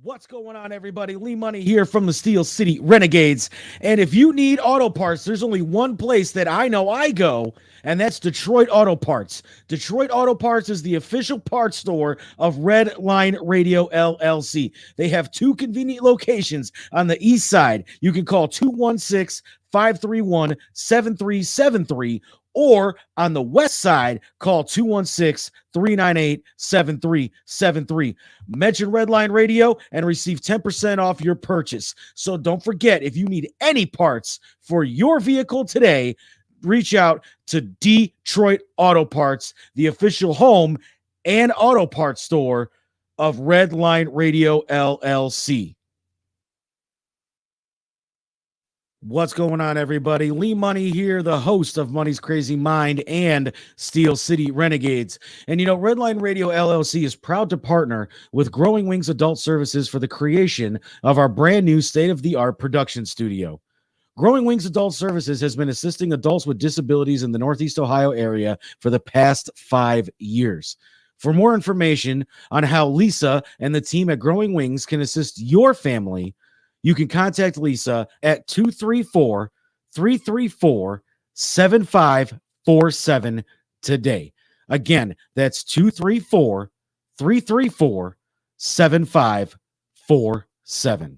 What's going on, everybody? Lee Money here from the Steel City Renegades. And if you need auto parts, there's only one place that I know I go, and that's Detroit Auto Parts. Detroit Auto Parts is the official parts store of Red Line Radio LLC. They have two convenient locations on the east side. You can call 216-531-7373, or on the west side, call 216-398-7373. Mention Redline Radio and receive 10% off your purchase. So don't forget, if you need any parts for your vehicle today, reach out to Detroit Auto Parts, the official home and auto parts store of Redline Radio LLC. What's going on, everybody? Lee Money here, the host of Money's Crazy Mind and Steel City Renegades. And you know, Redline Radio LLC is proud to partner with Growing Wings Adult Services for the creation of our brand new state-of-the-art production studio. Growing Wings Adult Services has been assisting adults with disabilities in the Northeast Ohio area for the past 5 years. For more information on how Lisa and the team at Growing Wings can assist your family, you can contact Lisa at 234-334-7547 today. Again, that's 234-334-7547.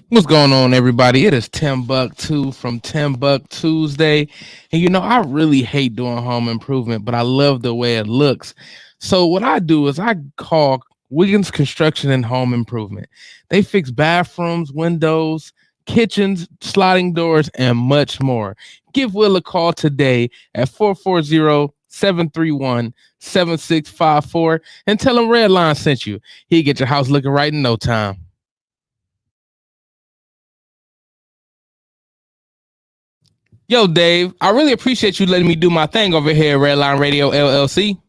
What's going on, everybody? It is Tim Buck 2 from Tim Buck Tuesday. And you know, I really hate doing home improvement, but I love the way it looks. So what I do is I call Wiggins Construction and Home Improvement. They fix bathrooms, windows, kitchens, sliding doors, and much more. Give Will a call today at 440-731-7654 and tell him Redline sent you. He'll get your house looking right in no time. Yo, Dave, I really appreciate you letting me do my thing over here at Redline Radio LLC.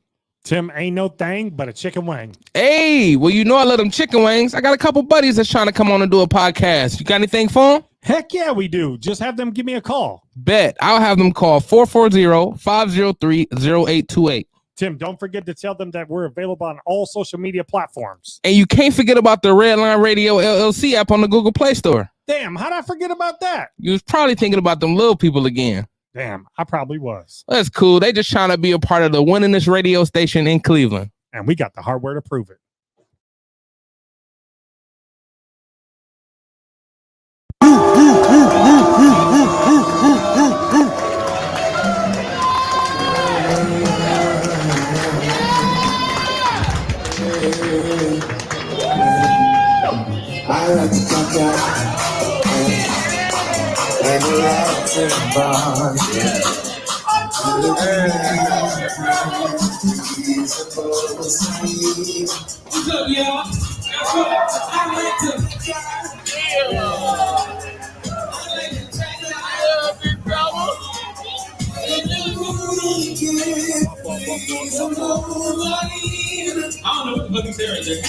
Tim, ain't no thing but a chicken wing. Hey, well, you know I love them chicken wings. I got a couple buddies that's trying to come on and do a podcast. You got anything for them? Heck yeah, we do. Just have them give me a call. Bet. I'll have them call 440-503-0828. Tim, don't forget to tell them that we're available on all social media platforms. And you can't forget about the Redline Radio LLC app on the Google Play Store. Damn, how'd I forget about that? You was probably thinking about them little people again. Damn, I probably was. That's cool. They just trying to be a part of the winningest radio station in Cleveland. And we got the hardware to prove it. I like to talk out and relax and bond. What's up, y'all? I like to big brother. I don't know what the fuck is there right there.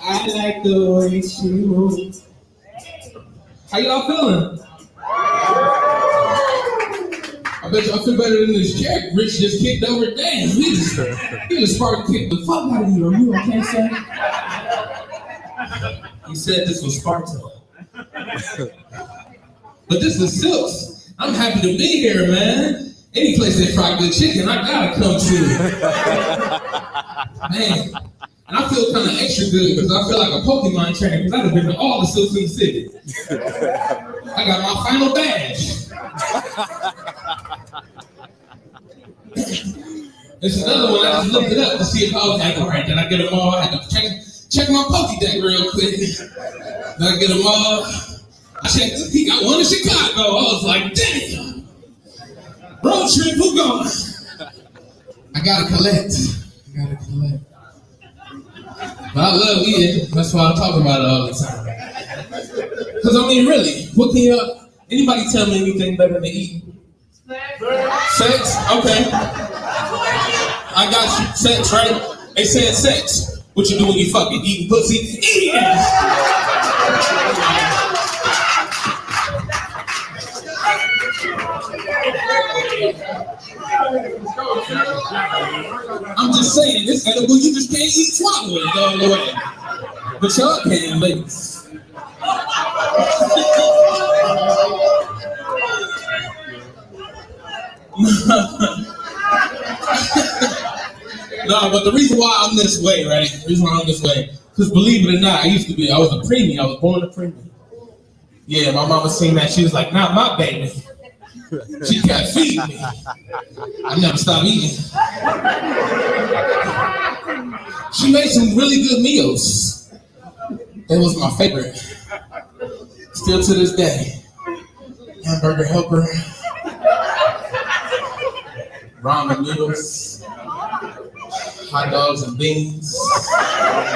I like the way she moves. How y'all feeling? I bet y'all feel better than this check Rich just kicked over. Damn, he just Spartan kicked the fuck out of you. Are you okay, sir? He said this was Sparta. But this is Silks. I'm happy to be here, man. Any place they fry good chicken, I gotta come to. Man. And I feel kind of extra good because I feel like a Pokemon trainer because I've been to all the Silks in the city. I got my final badge. There's another one, I just looked it up to see if I was like, all right, then I get them all. I had to check my Pokédex real quick. Then I get them all. I checked, he got one in Chicago. I was like, damn. Road trip, who going? I gotta collect. But I love eating. That's why I talk about it all the time. Because, I mean, really, what can you, anybody tell me anything better than eating? Sex? Okay. I got you. Sex, right? They said sex. What you do when you fucking eating pussy? Eating ass. I'm just saying, this it's edible, you just can't eat swallow it all the way. But y'all can, ladies. No, but the reason why I'm this way, right? The reason why I'm this way, because believe it or not, I was a preemie. I was born a preemie. Yeah, my mama seen that. She was like, not my baby. She kept feeding me. I never stopped eating. She made some really good meals. That was my favorite. Still to this day. Hamburger helper. Ramen noodles. Hot dogs and beans.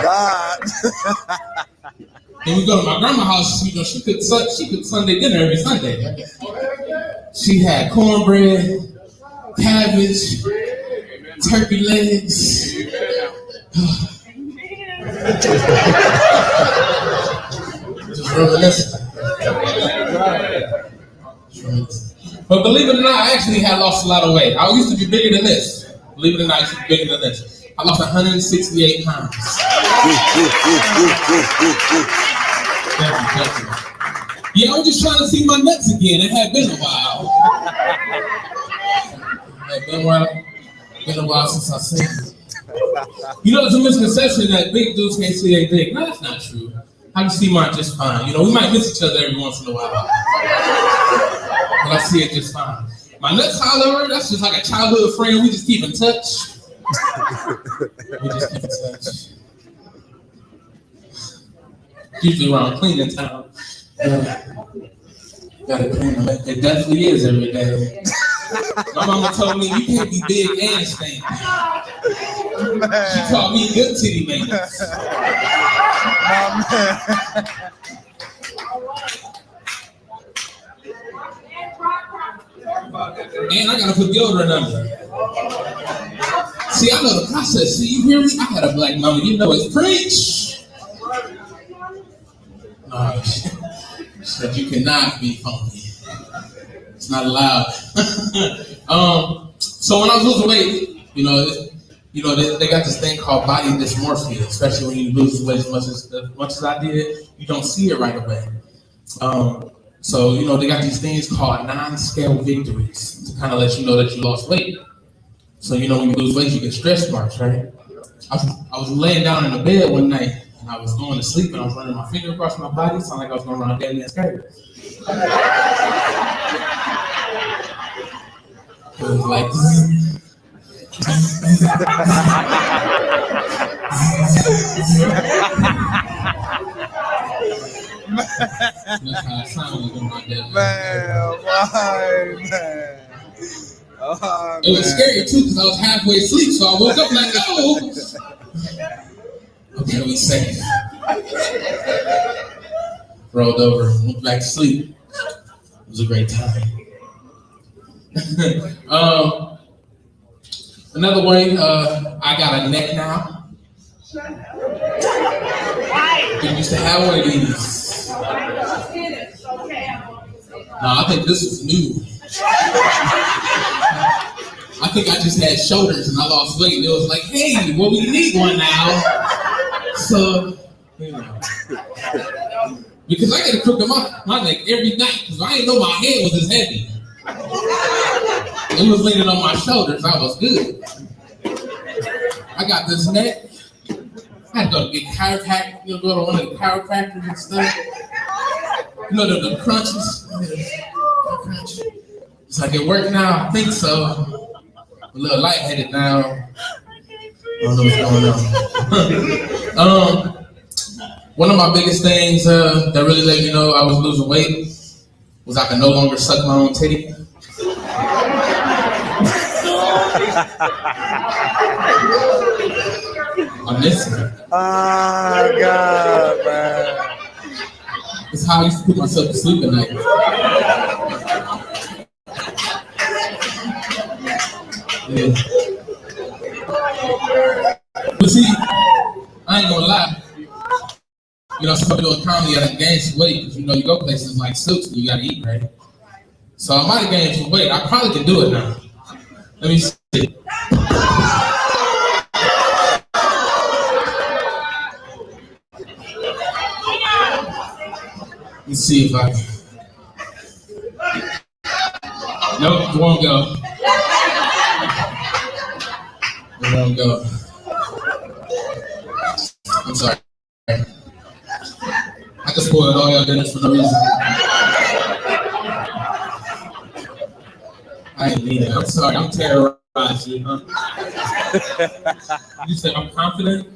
God. Then we go to my grandma's house. You know, she cooked Sunday dinner every Sunday. She had cornbread, cabbage, turkey legs. Just reminiscing. But believe it or not, I actually had lost a lot of weight. I used to be bigger than this. Believe it or not, I used to be bigger than this. I lost 168 pounds. Thank you. Yeah, I was just trying to see my nuts again. It had been a while. It had been a while since I seen it. You know, there's a misconception that big dudes can't see their dick. No, that's not true. I can see mine just fine. You know, we might miss each other every once in a while. But I see it just fine. My nuts, however, that's just like a childhood friend. We just keep in touch. Usually around cleaning time. Gotta clean them. It definitely is every day. My mama told me you can't be big and stank. She taught me good titty maintenance. And I gotta put deodorant on me. See, I know the process. See, you hear me? I had a black mama. You know it's preach. No, she said you cannot be phony. It's not allowed. So when I was losing weight, they got this thing called body dysmorphia, especially when you lose weight as much as I did. You don't see it right away. So they got these things called non-scale victories to kind of let you know that you lost weight. So when you lose weight, you get stretch marks, right? I was laying down in the bed one night. And I was going to sleep and I was running my finger across my body. It sounded like I was going around Dead Man's Curve. It was like, that's how it sounded when my dad. Man. Oh, it was scary too because I was halfway asleep, so I woke up like, oh. Okay, we safe. Rolled over, went back to sleep. It was a great time. Another way, I got a neck now. Didn't used to have one of these. No, I think this is new. I think I just had shoulders and I lost weight. And it was like, hey, well, we need one now. So, because I get a crook in my neck every night because I didn't know my head was this heavy. It was leaning on my shoulders. I was good. I got this neck. I had to go get chiropractic, go to one of the chiropractors and stuff. The crunches. It's like it worked now. I think so. A little lightheaded now. I don't know what's going on. One of my biggest things that really let me know I was losing weight was I could no longer suck my own titty. I miss it. Oh, God, man. It's how I used to put myself to sleep at night. Yeah. But see, I ain't gonna lie. Some people in comedy gotta gain some weight because you go places like Silks and you gotta eat, right? So I might have gained some weight. I probably can do it now. Let me see. Let's see if I can. Nope, it won't go. It won't go. I'm sorry. I just spoiled all y'all dinners for no reason. I ain't mean it. I'm sorry. I'm terrorized you, huh? You said I'm confident?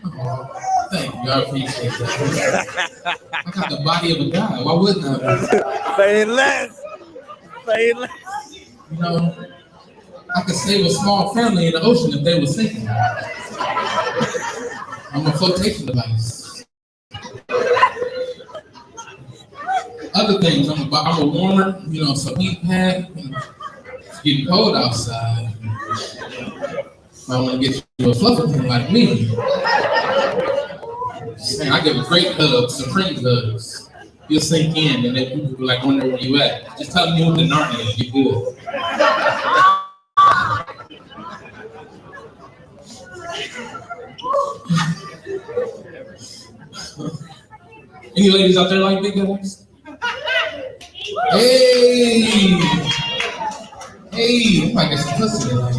Oh, thank you. I appreciate that. I got the body of a guy. Why wouldn't I? Say less. Say less. You know, I could save a small family in the ocean if they were sinking. I'm a flotation device. Other things, I'm a warmer, you know, some heat pad. You know, it's getting cold outside. I want to get you a fluffy thing like me. Man, I give a great hug, supreme hugs. You'll sink in, and then people be like, wonder where you at. Just tell me what the Narnia is, you're good. Any ladies out there like big guys? Hey! Hey, I might get some pussy tonight.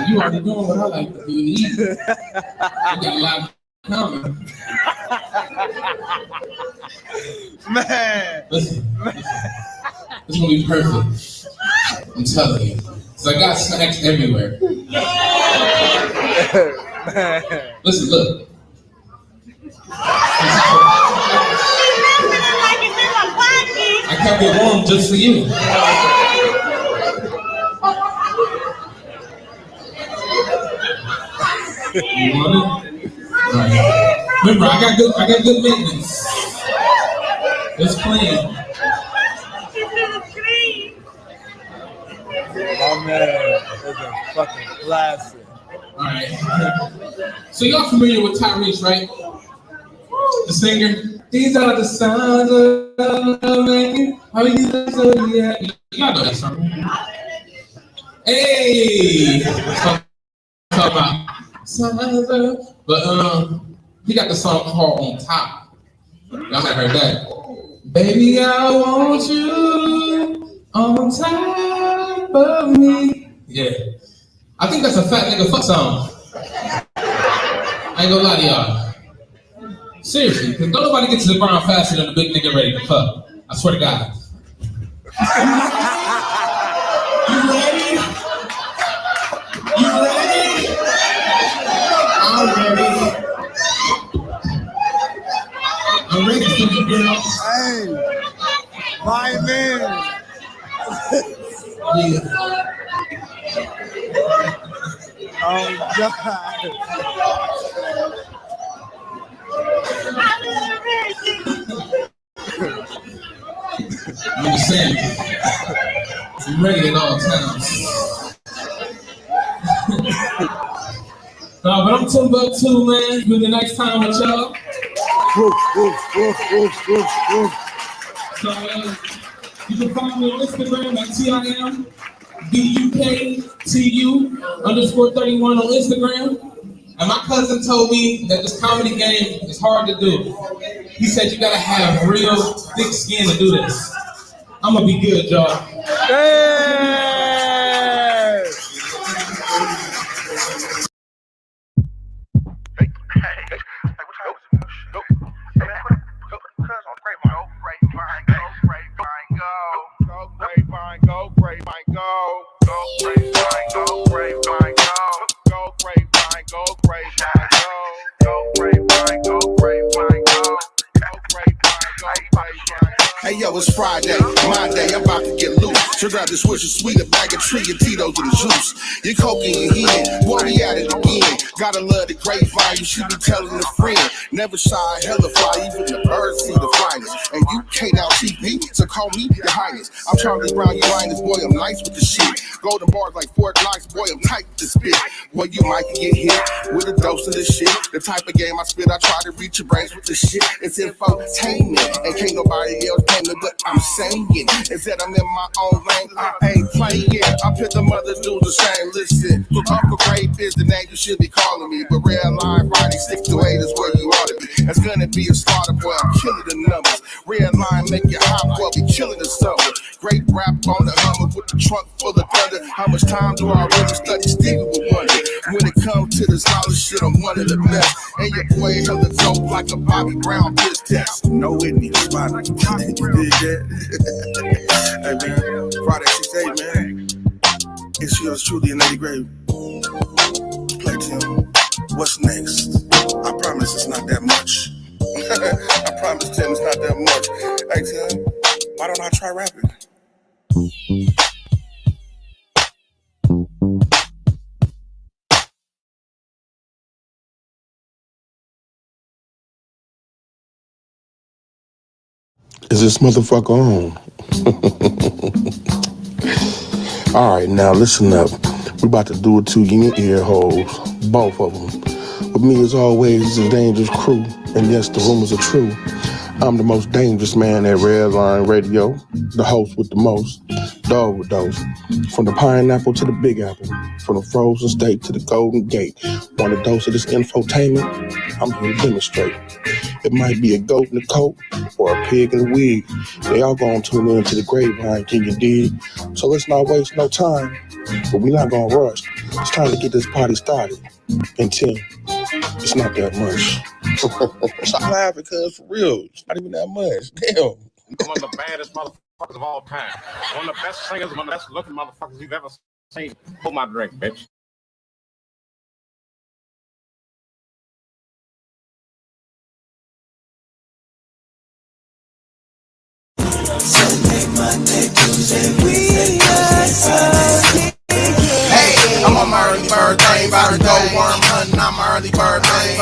You already doing what I like to do, eat. We got a lot in common. Man. Listen. It's gonna be perfect. I'm telling you. So I got snacks everywhere. Listen, look. I kept it warm just for you. You want it? All right. Remember, I got good maintenance. It's clean. My man is a fucking classic. All right. So y'all familiar with Tyrese, right? The singer. These are the signs of love. How you so yeah. Y'all know that song. Hey. Talk about signs of. But he got the song called On Top. Y'all might have heard that. Baby, I want you on top of me. Yeah. I think that's a fat nigga fuck song. I ain't gonna lie to y'all. Seriously, because don't nobody get to the ground faster than a big nigga ready to fuck. I swear to God. You ready? You ready? I'm ready. I'm ready for you, girl. Hey, my man. Yeah. Oh God. I'm just saying, I'm ready at all times. But I'm Timbuktu, man. It's been a nice time with y'all. So you can follow me on Instagram at TIMBUKTU_31 on Instagram. And my cousin told me that this comedy game is hard to do. He said you gotta have real thick skin to do this. I'm gonna be good, y'all. Hey! Go, Grapevine, go. Go, Grapevine, go. Grapevine, go. Go, Grapevine, go. Grapevine, go. Go, Grapevine, go. Grapevine, go. Go, Grapevine, go. Grapevine. Hey yo, it's Friday, my day, I'm about to get loose. So grab the switch of sweet, a bag of tree, and Tito's and the juice. Your coke in your hand, boy, we at it again. Gotta love the grapevine, you should be telling a friend. Never shy, hella fly, even the birds see the finest. And you can't out-cheat me, so call me your highness. I'm Charlie Brown, your highness, boy, I'm nice with the shit. Golden bars like Fort Knox, boy, I'm tight with the spit. Boy, you might get hit with a dose of this shit. The type of game I spit, I try to reach your brains with this shit. It's infotainment, and can't nobody else pay me, but I'm saying is that I'm in my own lane, I ain't playing. I put the mothers do the same. Listen, Uncle Grape is the name you should be calling me, but real life, Friday 6 to 8 is where you ought to be. It's gonna be a starter, boy, I'm killing the numbers. Red line, make it hot, boy, be killing the summer. Great rap on the Hummer with the trunk full of thunder. How much time do I really study? Stevie would wonder. When it comes to this knowledge shit, I'm one of the best. And your boy hella dope like a Bobby Brown piss test. No, it needs spot. You did that? Hey, man, Friday 6-8, man. It's yours truly, and Lady Grape. Play Tim. What's next? I promise it's not that much. I promise Tim it's not that much. Hey, Tim, why don't I try rapping? Is this motherfucker on? All right, now listen up. We about to do it to you in your ear holes, both of them. With me as always is a dangerous crew, and yes, the rumors are true. I'm the most dangerous man at Redline Radio, the host with the most, the overdose. From the pineapple to the big apple, from the frozen steak to the golden gate. Want a dose of this infotainment? I'm here to demonstrate. It might be a goat in a coat or a pig in a wig. They all gonna tune in to the Grapevine, can you dig? So let's not waste no time, but we're not gonna rush. It's time to get this party started. And Tim, it's not that much. Stop laughing, cuz for real, it's not even that much. Damn. One of the baddest motherfuckers of all time. One of the best singers, one of the best looking motherfuckers you've ever seen. Pull my drink, bitch. Hey, I'm on my early birthday, about to go worm hunting on my early birthday.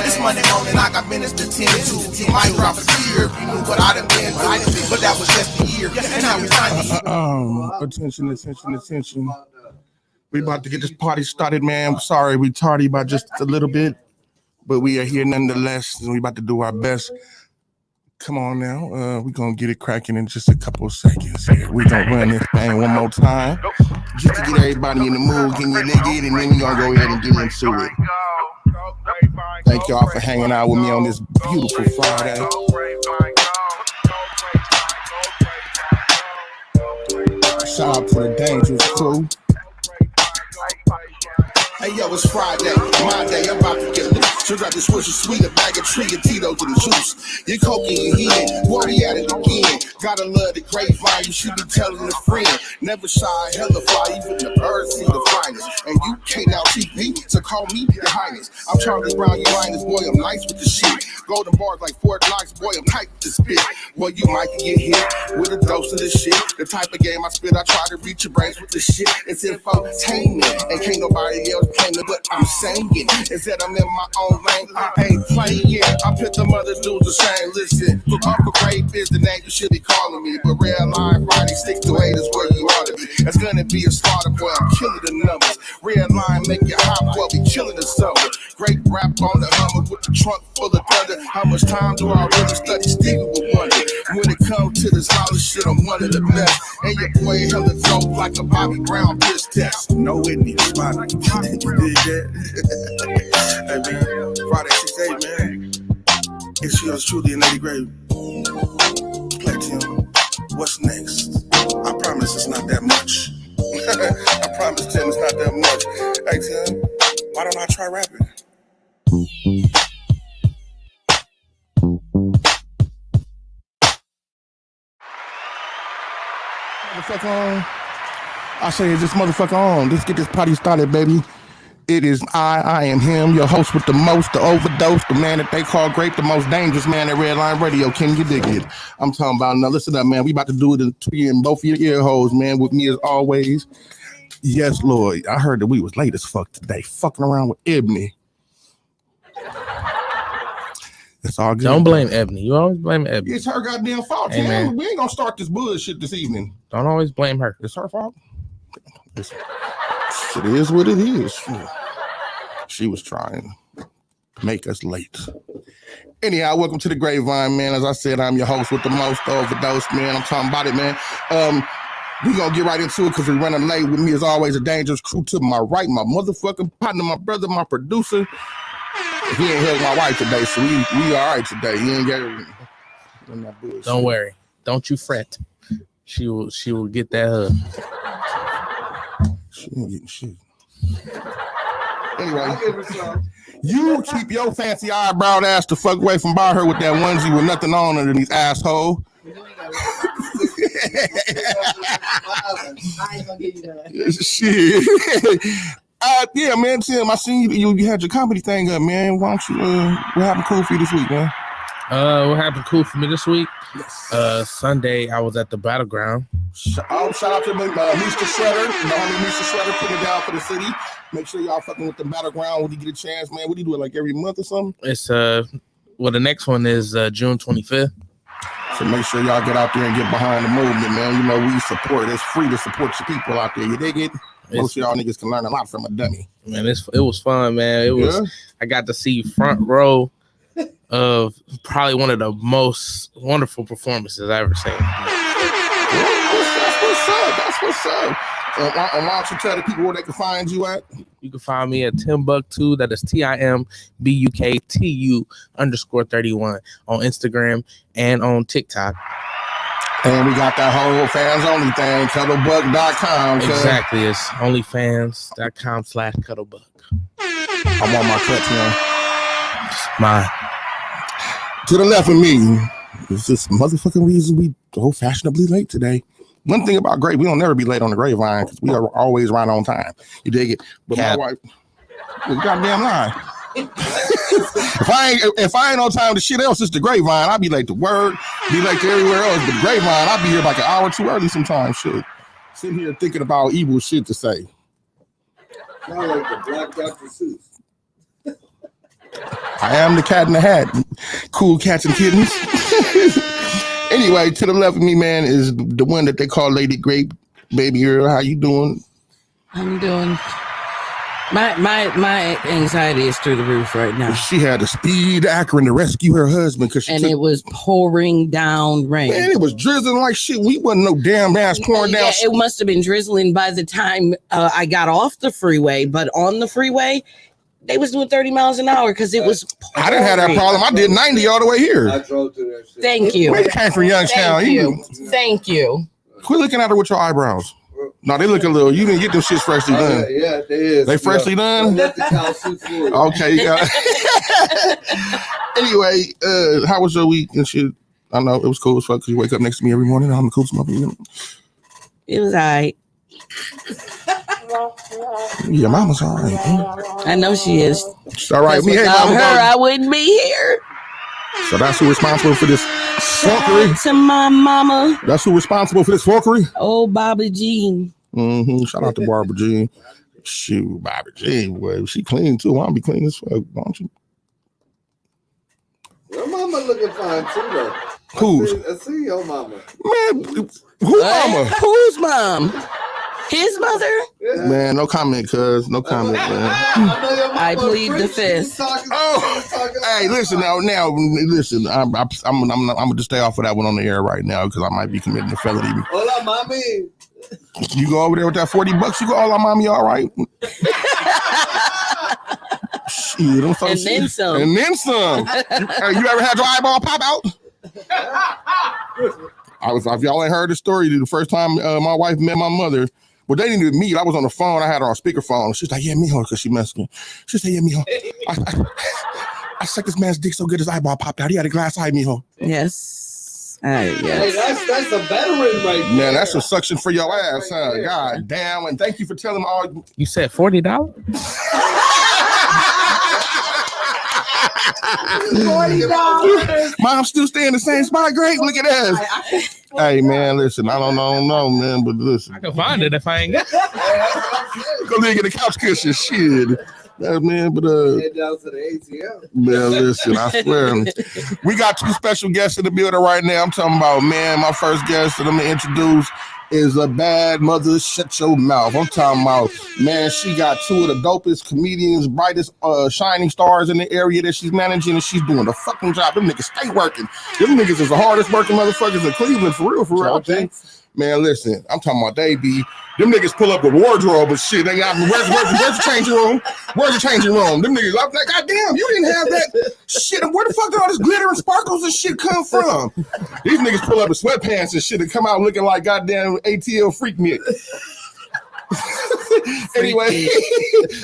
It's Monday morning, I got minutes to tend to. You might drop a tear if you knew what I done been through, but that was just a year. And now we find Attention. We about to get this party started, man. I'm sorry we tardy by just a little bit, but we are here nonetheless, and we about to do our best. Come on now, we're gonna get it cracking in just a couple of seconds here. We're gonna run this thing one more time, just to get everybody in the mood, getting your nigga in, and then we're gonna go ahead and get into it. Thank y'all for hanging out with me on this beautiful Friday. Shout out to the Dangerous crew. Hey yo, it's Friday, my day, I'm about to get loose. Check out this swisher sweet, a bag of tree and Tito's in the juice. You're coking your head, boy, we at it again. Gotta love the grapevine, you should be telling a friend. Never shy, hella fly, even the birds see the finest. And you can't out TV, so call me your highness. I'm Charlie Brown, your highness, boy, I'm nice with the shit. Golden bars like Fort Knox, boy, I'm tight with the spit. Boy, you might get hit with a dose of this shit. The type of game I spit, I try to reach your brains with this shit. It's infotainment, and can't nobody else claim it, but I'm saying it. Is that I'm in my own lane, I ain't playing yet. I put the others do the same. Listen, look up for Grape is the name you should be calling me. But Red Line Friday 6 to 8 is where you ought to be. It's gonna be a starter, boy, I'm killing the numbers. Red Line, make it hot, boy, be killing the summer. Great rap on the Hummer with the trunk full of thunder. How much time do I really study? Stevie would wonder. When it comes to this knowledge shit, I'm one of the best. And your boy hella dope like a Bobby Brown piss test. No, it needs spot. You did that? Hey, man, Friday 6-8, man. It's yours truly, and Lady Grape. Play Tim. What's next? I promise it's not that much. I promise Tim it's not that much. Hey, Tim, why don't I try rapping? Motherfucker on. I say, is this motherfucker on? Let's get this party started, baby. It is I am him, your host with the most, the overdose, the man that they call Grape, the most dangerous man at Redline Radio. Can you dig it? I'm talking about, now listen up, man. We about to do it in both of your ear holes, man. With me as always. Yes, Lord. I heard that we was late as fuck today, fucking around with Ebony. It's all good. Don't blame Ebony. You always blame Ebony. It's her goddamn fault. Hey, man. We ain't gonna start this bullshit this evening. Don't always blame her. It's her fault. It is what it is. She was trying to make us late. Anyhow, welcome to the Grapevine, man. As I said, I'm your host with the most, the overdose, man. I'm talking about it, man. We gonna get right into it because we're running late. With me as always, a dangerous crew to my right, my motherfucking partner, my brother, my producer. He ain't hugged my wife today, so we all right today. He ain't got that bullshit. Don't worry. Don't you fret. She will get that hug. She ain't getting shit. Anyway, you keep your fancy eyebrow ass the fuck away from by her with that onesie with nothing on underneath, asshole. I ain't gonna give you that. Shit. Yeah, man, Tim, I seen you had your comedy thing up, man. Why don't you what happened cool for you this week, man? What happened cool for me this week? Sunday I was at the Battleground. Shout out to Mr. Shredder. You know how many Mr. Shredder putting it down for the city. Make sure y'all fucking with the Battleground when you get a chance, man. What do you do it like every month or something? It's the next one is June 25th. So make sure y'all get out there and get behind the movement, man. You know, we support. It's free to support your people out there. You dig it? Most of y'all niggas can learn a lot from a dummy. Man, it was fun, man. I got to see front row of probably one of the most wonderful performances I've ever seen. That's what's up. Why don't you tell the people where they can find you at? You can find me at Timbuktu. That is TIMBUKTU_31 on Instagram and on TikTok. And we got that whole fans only thing, cuddlebuck.com. Exactly. It's onlyfans.com/cuddlebuck. I'm on my cut, man. Mine. To the left of me is this motherfucking reason we so fashionably late today. One thing about Grape, we don't never be late on the Grapevine because we are always right on time. You dig it? But my wife, you goddamn lie. if I ain't on time to shit else, it's the Grapevine. I'll be late to work, be late to everywhere else. But the Grapevine, I'll be here like an hour too early sometimes. Shit. Sitting here thinking about evil shit to say. Not like the Black Dr. Seuss. I am the cat in the hat. Cool cats and kittens. Anyway, to the left of me, man, is the one that they call Lady Grape. Baby girl, how you doing? I'm doing. My anxiety is through the roof right now. She had to speed to Akron to rescue her husband because it was pouring down rain. Man, it was drizzling like shit. We wasn't no damn ass pouring down. It must have been drizzling by the time I got off the freeway, but on the freeway, they was doing 30 miles an hour because it was pouring. I didn't have that problem. I did 90 all the way here. I drove through that shit. Thank you. We came from Youngstown. Thank you. Quit looking at her with your eyebrows. No, they look a little. You didn't get them shits freshly done. Yeah, they is. They freshly done? Okay. Anyway, how was your week and shit? I know it was cool as fuck because you wake up next to me every morning. I'm the coolest motherfucker. It was all right. Your mama's all right. I know she is. It's all right. Without her, I wouldn't be here. So that's who responsible for this fuckery? To my mama. That's who responsible for this fuckery? Oh, Bobby Jean. Shout out to Barbara Jean. Shoot, Barbara Jean. Well, she clean too. I'll be clean as fuck, don't you? Your mama looking fine too, though. Who's? I see your mama. Man, who mama? Whose mom? His mother? Yeah. Man, no comment, cuz. No comment, man. I plead the fifth. Hey, listen now. Listen. I'm gonna just stay off of that one on the air right now because I might be committing a felony. Hola, mommy. You go over there with that $40. You go, hola, mommy. All right. Shit, and then some. And then some. Hey, you ever had your eyeball pop out? If y'all ain't heard the story, the first time my wife met my mother. Well, they didn't even meet. I was on the phone. I had her on speakerphone. She's like, yeah, mijo, because she's Mexican. She said, yeah, mijo. I sucked this man's dick so good his eyeball popped out. He had a glass eye, mijo. Yes. Yes. Hey, that's a veteran right there. Man, that's a suction for your ass, huh? God damn. And thank you for telling me all. You said $40? $40. Mom still stay in the same spot. Great. Look at that. Hey, man, listen. I don't know, man, but listen. I can find it if I ain't got it. Go there get a couch cushion. Shit. Man, but head down to the ATM. Man, listen, I swear. We got two special guests in the building right now. I'm talking about, man, my first guest that I'm gonna introduce is a bad mother. Shut your mouth. I'm talking about, man, she got two of the dopest comedians, brightest shining stars in the area that she's managing, and she's doing a fucking job. Them niggas stay working. Them niggas is the hardest working motherfuckers in Cleveland, for real, I think. Man, listen, I'm talking about they be them niggas pull up with wardrobe and shit. They got where's the changing room? Where's the changing room? Them niggas, I'm like, God damn, you didn't have that shit. Where the fuck did all this glitter and sparkles and shit come from? These niggas pull up with sweatpants and shit and come out looking like goddamn ATL freak Nick. Anyway,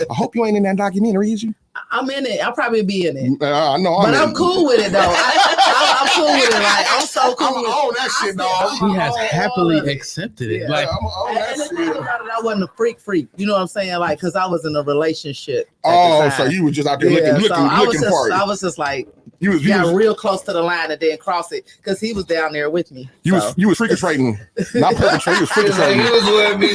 I hope you ain't in that documentary, is you? I'm in it. I'll probably be in it. I know, but I'm cool with it though. I'm cool with it. Like I'm so cool. I'm on that shit, dog. He has happily accepted it. Yeah. Like, I'm on that shit. The thing about it, I wasn't a freak. You know what I'm saying? Like, cause I was in a relationship. So you were just out there looking party. I was just like, you was real close to the line and then cross it because he was down there with me. You was trick-or-treating, not perpetrating. You was trick-or-treting. He was with me.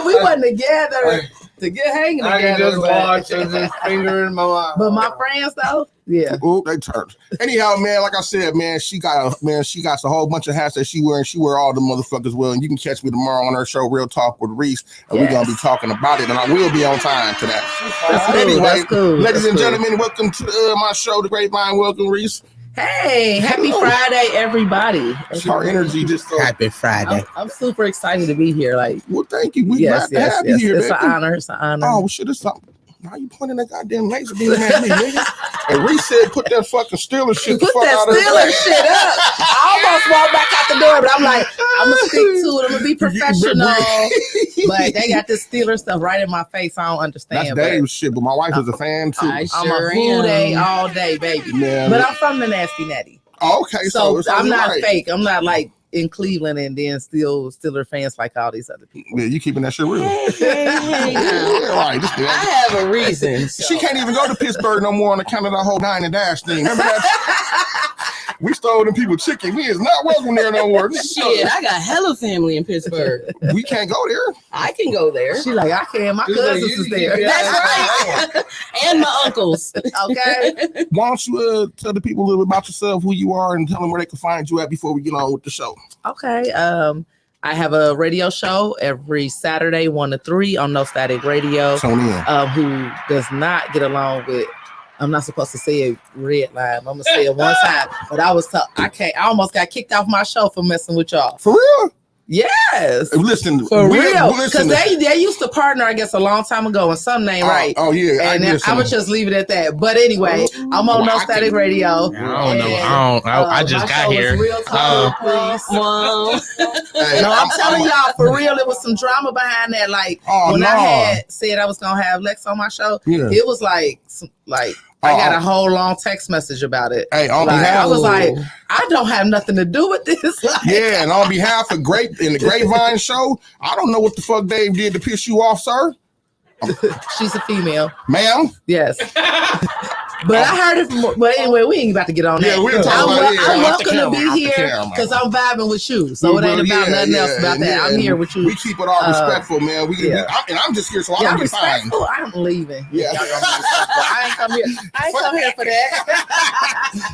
We wasn't together to get hanging together. I can just watch and just finger in my mouth. But my friends though, yeah. Ooh, they turned. Anyhow, man, like I said, man, she got a whole bunch of hats that she wearing. She wear all the motherfuckers well. And you can catch me tomorrow on her show, Real Talk with Reese, and we're gonna be talking about it. And I will be on time to that. Anyway, ladies and gentlemen, welcome to my show, The Grapevine. Welcome, Reese. Hey, happy Friday, everybody. Our energy just happy Friday. I'm super excited to be here. Like, well, thank you. We glad to have you here. It's an honor. It's an honor. Oh shit, it's something. Why are you pointing that goddamn laser beam at me, nigga? And Reese said, "Put that fucking Steelers shit." Put that Steelers shit up. I almost walked back out the door, but I'm like, I'm gonna stick to it. I'm gonna be professional. But they got this Steelers stuff right in my face. I don't understand. That's Dave's shit, but my wife is a fan too. I'm a Who Day all day, baby. Yeah, but I'm from the Nasty Natty. Oh, okay, so I'm not fake. I'm not like in Cleveland and then still Steeler fans like all these other people. Yeah, you keeping that shit real. Hey, right. I have a reason. So. She can't even go to Pittsburgh no more on account of the whole Dine and Dash thing. Remember that? We stole them people chicken. We is not welcome there no more. Shit, I got hella family in Pittsburgh. We can't go there. I can go there. She like, I can. My cousins is there. That's right. And my uncles. Okay. Why don't you tell the people a little bit about yourself, who you are, and tell them where they can find you at before we get on with the show. Okay. I have a radio show every Saturday, 1 to 3 on No Static Radio. Tune in. Who does not get along with, I'm not supposed to say it red line. I'm gonna say it one time, but I almost got kicked off my show for messing with y'all. For real? Yes. Listen, for real. Because they used to partner, I guess, a long time ago, and something ain't right. Oh yeah. And I'm gonna just leave it at that. But anyway, I'm on No Static Radio. I don't know. I just got here. Real talk, No, I'm telling y'all, for real, there was some drama behind that. Like when I had said I was gonna have Lex on my show, it was like I got a whole long text message about it. Hey, I was like, I don't have nothing to do with this. Yeah, and on behalf of the Grapevine show, I don't know what the fuck Dave did to piss you off, sir. She's a female. Ma'am? Yes. But I heard it from, but anyway, we ain't about to get on that. Yeah, we're talking about it. I'm welcome to be here because I'm vibing with you. So it ain't about nothing else about that. I'm here with you. We keep it all respectful, man. I'm just here so I can be fine. I'm leaving. Yeah. I ain't come here for that.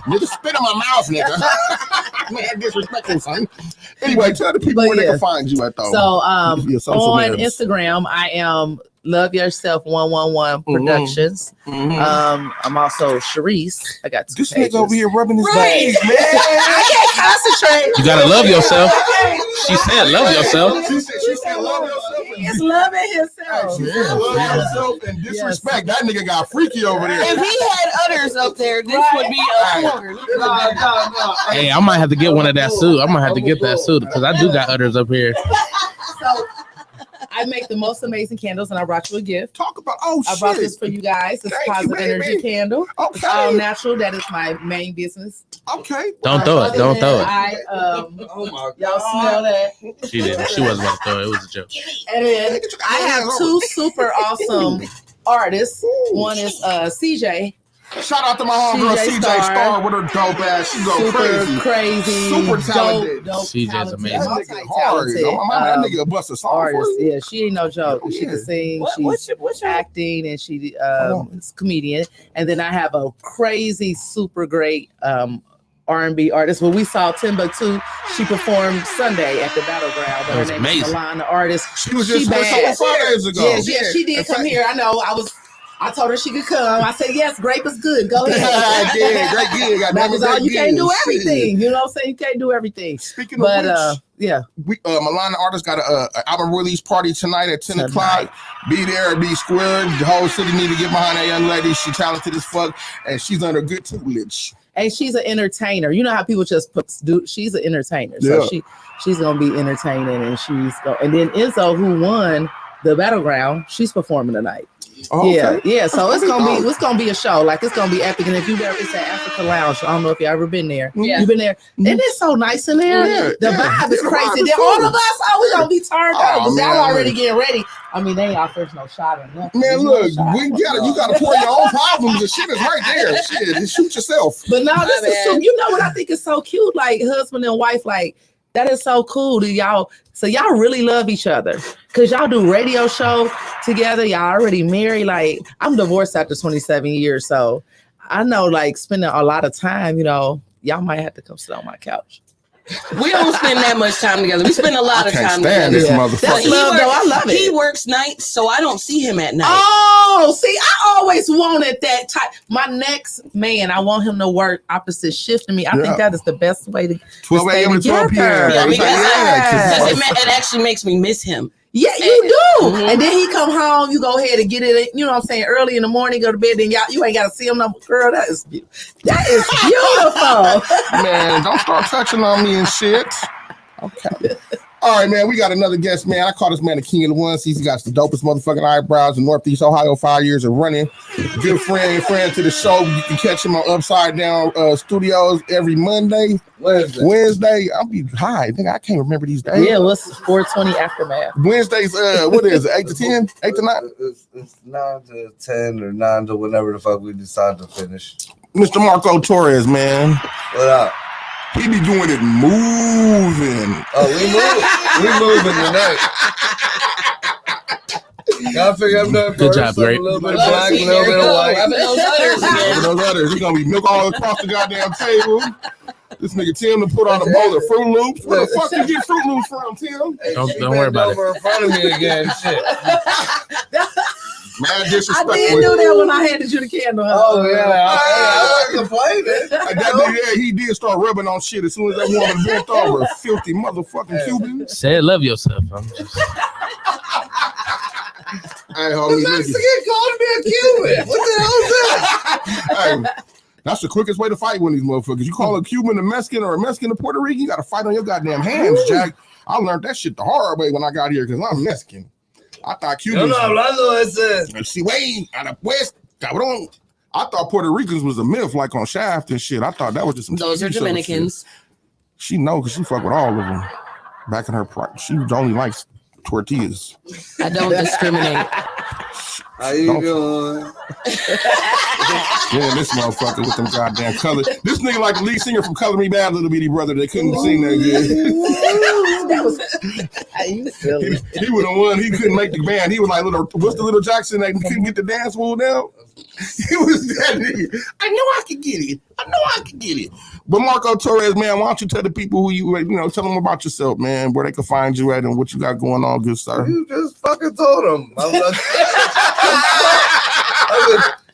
Nigga, spit in my mouth, nigga. Man, disrespectful, son. Anyway, tell the people where they can find you at, though. So on Instagram, I am Love Yourself 111 Productions. I'm also Sharice. I got two this pages. nigga over here rubbing his face, man. I can't concentrate. You gotta love yourself. She said love yourself. She said love yourself. He's loving himself. Love yourself and disrespect. That nigga got freaky over there. If he had udders up there, this would be a corner. Hey, I might have to get one of that suit. I might have to get that suit because I do got udders up here. So I make the most amazing candles, and I brought you a gift. Talk about I brought this for you guys. It's a positive energy candle. Okay. It's all natural. That is my main business. Okay. Don't throw it. Don't throw it. Oh my God. Y'all smell that? She didn't. She wasn't gonna throw it. It was a joke. And then I have two super awesome artists. One is CJ. Shout out to my homegirl CJ Star with her dope ass. She go crazy. Super talented. Dope CJ's amazing. That nigga a bust a song artist. for you. Yeah, she ain't no joke. She can sing. She's acting, and she is a comedian. And then I have a crazy, super great R&B artist. When we saw Timbuktu, she performed Sunday at the Battleground. Her name is Milan, the artist. She was just 4 days ago. Yeah, she did come here. I know. I was I told her she could come. I said, yes, Grape is good. Go ahead. Yeah, Grape good. That was all. You can't do everything. You know what I'm saying? You can't do everything. Speaking of which, yeah. Milana Artist got an album release party tonight at 10 o'clock. Be there, be square. The whole city need to get behind that young lady. She's talented as fuck, and she's under good tutelage. And she's an entertainer. You know how people just she's an entertainer. So she's gonna be entertaining, and and then Izzo, who won the Battleground, she's performing tonight. Oh, okay. Yeah. So it's gonna be a show. Like it's gonna be epic. And if you've ever, it's at Africa Lounge. I don't know if you ever been there. Yeah. You've been there. And it's so nice in there. The vibe is crazy. Then all of us, we gonna be turned up. Y'all already getting ready. I mean, they ain't offering no shot or nothing. Man, look, you gotta pour your own problems. The shit is right there. Shit, just shoot yourself. But no, this is so. You know what I think is so cute? Like husband and wife, like. That is so cool to y'all. So y'all really love each other because y'all do radio show together. Y'all already married. Like I'm divorced after 27 years. So I know like spending a lot of time, y'all might have to come sit on my couch. We don't spend that much time together. We spend a lot of time together. This motherfucker. That's love, though. I love it. He works nights, so I don't see him at night. Oh, see, I always wanted that type. My next man, I want him to work opposite shift to me. I think that is the best way to 12 a.m. to 12 p.m. Yeah, because it actually makes me miss him. Yeah, you do. Mm-hmm. And then he come home, you go ahead and get it, you know what I'm saying, early in the morning, go to bed, then you ain't got to see him no more. Girl, that is beautiful. That is beautiful. Man, don't start touching on me and shit. Okay. All right, man, we got another guest, man. I call this man the king of the ones. He's got the dopest motherfucking eyebrows in Northeast Ohio, 5 years of running. Good friend to the show. You can catch him on Upside Down Studios every Wednesday. I'll be high. I can't remember these days. Yeah, what's 420 Aftermath? Wednesdays, what is it, 8 to 10? 8 to 9? It's 9 to 10 or 9 to whenever the fuck we decide to finish. Mr. Marco Torres, man. What up? He be doing it moving. Oh, we moving tonight. Gotta figure out that Good job, Grape. A little bit of black, a little bit of white. Those others. We're gonna be milk all across the goddamn table. This nigga Tim to put on a bowl of Fruit Loops. Where the fuck you get Fruit Loops from, Tim? Hey, don't worry about it. Over in front of me again, shit. Mad disrespectful. I did do that when I handed you the candle. Oh yeah, I wasn't complaining. He did start rubbing on shit as soon as that woman bent over. Filthy motherfucking Cuban. Say love yourself. I'm just. Hey, homie, the Mexican called me a Cuban. What the hell is that? Hey, that's the quickest way to fight one of these motherfuckers. You call a Cuban a Mexican or a Mexican a Puerto Rican, you got to fight on your goddamn hands, Jack. I learned that shit the hard way when I got here because I'm Mexican. I thought Cubans. No, hablando ese. See, wait, a la pues, cabrón. I thought Puerto Ricans was a myth, like on Shaft and shit. I thought that was just some. Those are Dominicans. She know because she fuck with all of them. Back in her pride, she only likes tortillas. I don't discriminate. How you doing? Yeah, this motherfucker with them goddamn colors. This nigga like the lead singer from Color Me Bad, Little Bitty Brother. They couldn't sing that good. He was the one. He couldn't make the band. He was like what's the little Jackson that couldn't get the dance move down? He was that nigga. I know I could get it. But Marco Torres, man, why don't you tell the people who tell them about yourself, man, where they can find you at and what you got going on, good sir. You just fucking told them.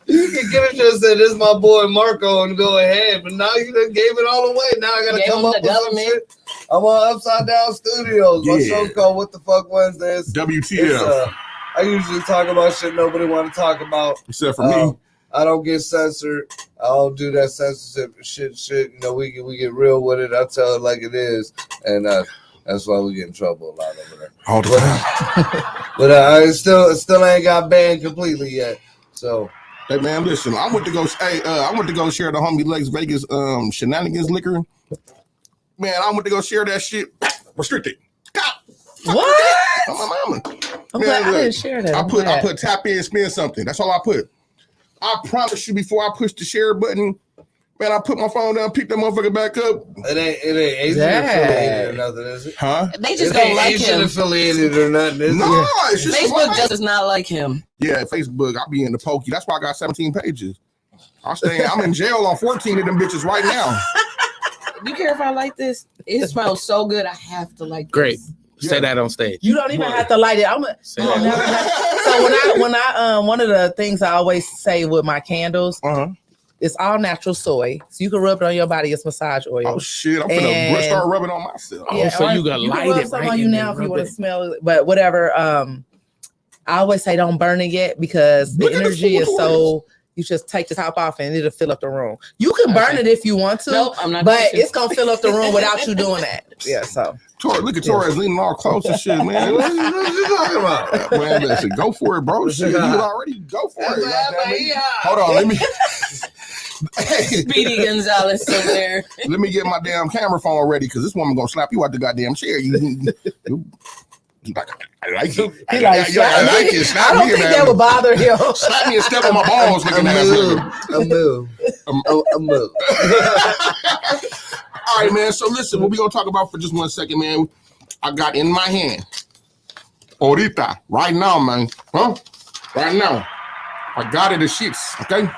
You can give it to us that this is my boy Marco and go ahead, but now you done gave it all away. Now I gotta come up with some shit. I'm on Upside Down Studios. My show's called What the Fuck Wednesdays. WTF. I usually talk about shit nobody want to talk about. Except for me. I don't get censored. I don't do that censorship shit. We get real with it. I tell it like it is. And that's why we get in trouble a lot over there. All the time. But I still ain't got banned completely yet. So hey man, listen, I went to go share the homie Lex Vegas shenanigans liquor. Man, I went to go share that shit. Restricted. What? I'm my mama. I'm glad I didn't share that. I put tap in, spin something. That's all I put. I promise you before I push the share button, man, I put my phone down, pick that motherfucker back up. It ain't Asian affiliated or nothing, is it? Huh? They just don't like Asian him. affiliated or nothing, is no, it? it's just Facebook does not like him. Yeah, Facebook, I be in the pokey. That's why I got 17 pages. I'm in jail on 14 of them bitches right now. Do you care if I like this? It smells so good. I have to like this. Great. Say that on stage. You don't even have to light it. So So when I one of the things I always say with my candles, it's all natural soy, so you can rub it on your body. It's massage oil. Oh shit! I'm gonna start rubbing on myself. Yeah, so you got light it right right on you and now then if you rub want it. to smell it. But whatever. I always say don't burn it yet because the energy is so. You just take the top off and it'll fill up the room. You can burn it if you want to, Nope, I'm not but going to. it's gonna fill up the room without you doing that. Yeah, so Look at Torres leaning all close and shit, man. What you talking about? Man, listen, go for it, bro. Shit, you already go for it. Hold on, let me. Speedy Gonzalez over there. Let me get my damn camera phone ready because this woman gonna slap you out the goddamn chair. I like it. I like it. I don't think that would bother him. Slap me and step on my balls. A move. All right, man. So listen, what we gonna talk about for just 1 second, man? I got in my hand, ahorita, right now, man. Right now, I got it. The shits, okay.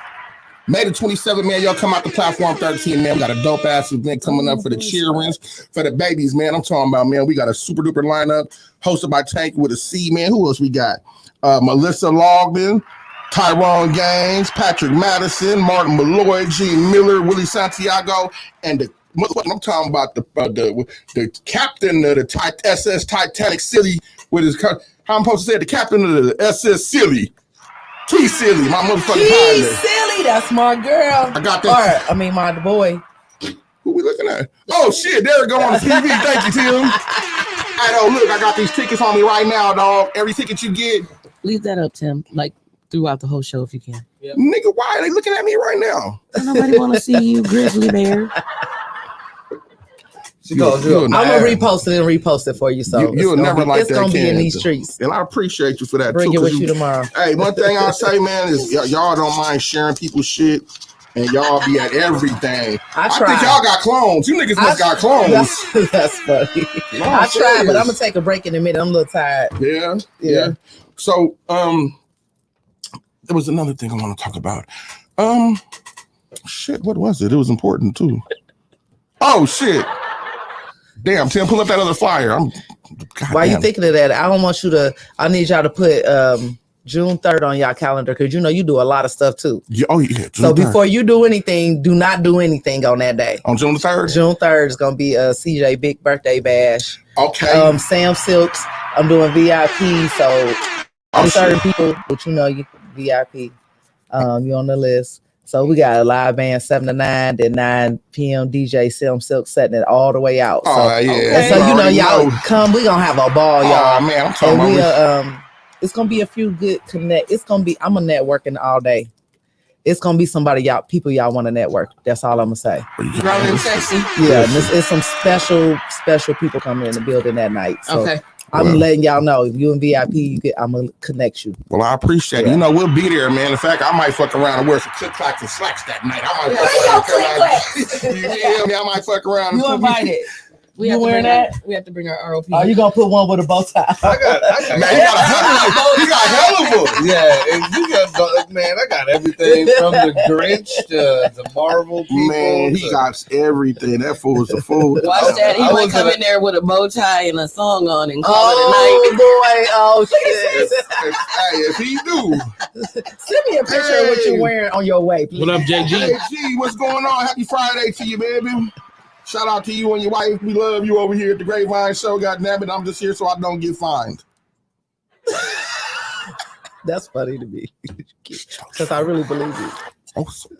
May the 27th, man, y'all come out the platform 13, man. We got a dope ass event coming up for the cheerings, for the babies, man. I'm talking about, man, we got a super duper lineup hosted by Tank with a C, man. Who else we got? Melissa Logden, Tyrone Gaines, Patrick Madison, Martin Malloy, Gene Miller, Willie Santiago, and I'm talking about the captain of the SS Titanic Silly with his, how I'm supposed to say it, the captain of the SS Silly. Key Silly, my motherfucking Key pilot. Silly, that's my girl. I got that. My boy. Who we looking at? Oh shit, there it go on the TV. Thank you, Tim. Hey, look, I got these tickets on me right now, dog. Every ticket you get. Leave that up, Tim. Like throughout the whole show if you can. Yep. Nigga, why are they looking at me right now? Nobody want to see you, Grizzly Bear. I'm gonna repost it for you. So you'll never like that. It's gonna be in these streets. And I appreciate you for that. Bring it with you tomorrow. Hey, one thing I'll say, man, is y'all don't mind sharing people's shit, and y'all be at everything. I think y'all got clones. You niggas must got clones. That's funny. No, I tried, but I'm gonna take a break in a minute. I'm a little tired. Yeah. So, there was another thing I want to talk about. Shit, what was it? It was important too. Oh shit. Damn, Tim, pull up that other flyer. Why are you thinking of that? I need y'all to put June 3rd on y'all calendar because you do a lot of stuff too. Yeah, June so 3rd. Before you do anything, do not do anything on that day. On June 3rd? June 3rd is going to be a CJ big birthday bash. Okay. Sam Silks, I'm doing VIP, so certain people, but you VIP, you're on the list. So we got a live band 7 to 9, then 9 p.m. DJ Sam Silk setting it all the way out. So, and so y'all come, we gonna have a ball, y'all. Oh man, I'm talking about it's gonna be a few good connect. I'm a networking all day. It's gonna be people y'all want to network. That's all I'm gonna say. Grown and sexy. Yeah, and it's some special people coming in the building that night. So okay. I'm letting y'all know if you in VIP, I'm gonna connect you. Well, I appreciate it. We'll be there, man. In fact, I might fuck around and wear some click clacks and slacks that night. I might fuck around. You invited. We have to bring our ROP. Oh, you gonna put one with a bow tie? I got you got hell of a. Yeah, man. I got everything from the Grinch to the Marvel people. Man, he got everything. That fool is a fool. Watch that. He might come in there with a bow tie and a song on and call it a night. Boy, oh shit! If he do, send me a picture of what you're wearing on your way, please. What up, JG? Hey, G, what's going on? Happy Friday to you, baby. Shout out to you and your wife. We love you over here at the Grapevine show. God damn it, I'm just here so I don't get fined. That's funny to me because I really believe you. Oh, so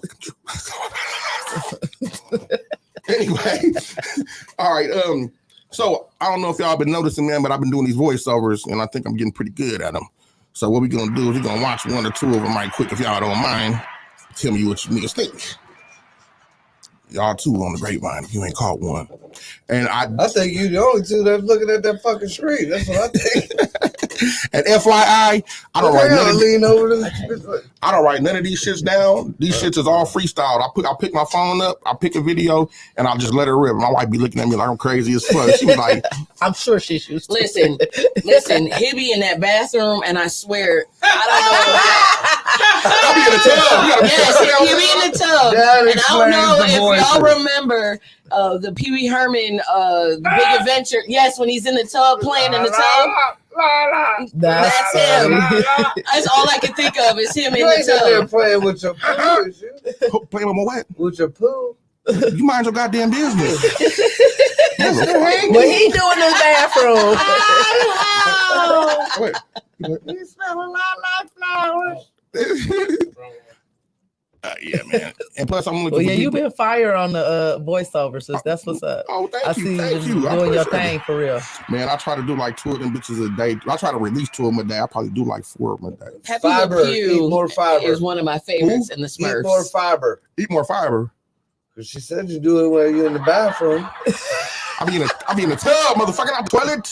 anyway, all right. So I don't know if y'all been noticing, man, but I've been doing these voiceovers, and I think I'm getting pretty good at them. So what we're gonna do is we're gonna watch one or two of them right quick if y'all don't mind. Tell me what you niggas think. Y'all two on the Grapevine if you ain't caught one. And I think you the only two that's looking at that fucking screen. That's what I think. And FYI, I don't write none of these shits down. These shits is all freestyled. I pick my phone up, I pick a video, and I'll just let it rip. My wife be looking at me like I'm crazy as fuck. She was like, I'm sure she's used to Listen, he be in that bathroom, and I swear, I don't know. I'll be in the tub. Yes, he be in the tub. And I don't know if y'all remember the Pee Wee Herman Big Adventure. Yes, when he's in the tub playing in the tub. That's him. That's all I can think of is him in the tub. Playing with your poo, is you? Playing with my what? With your poo. You mind your goddamn business. What he doing in the bathroom? Wait. You smell a lot like flowers. Yeah, man. And plus, I'm looking. Well, yeah, you've been fire on the voiceover, sis. That's what's up. Oh, thank I you. see Thank you you. I doing your appreciate thing it. for real. Man, I try to do like 2 of them bitches a day. I try to release 2 of them a day. I probably do like 4 of them a day. Pepe Fiber. Le Pew Eat more fiber. is one of my favorites in the Smurfs. Eat more fiber. Eat more fiber. Because she said you do it when you're in the bathroom. I be in the tub, motherfucker, not the toilet.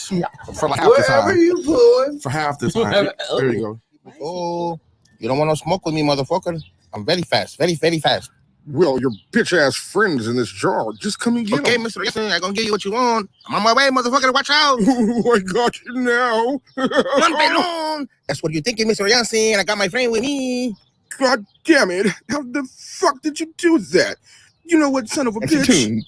For like half the Wherever time. you pulling. For half the time. There you go. Oh, you don't want no smoke with me, motherfucker. I'm very fast, very, very fast. Well, your bitch ass friends in this jar. Just come and get Okay, them. Mr. Listen, I'm gonna give you what you want. I'm on my way, motherfucker. Watch out. Oh, I got you now. One balloon. That's what you're thinking, Mr. Jansen. I got my friend with me. God damn it. How the fuck did you do that? You know what, son of a That's a bitch? tune.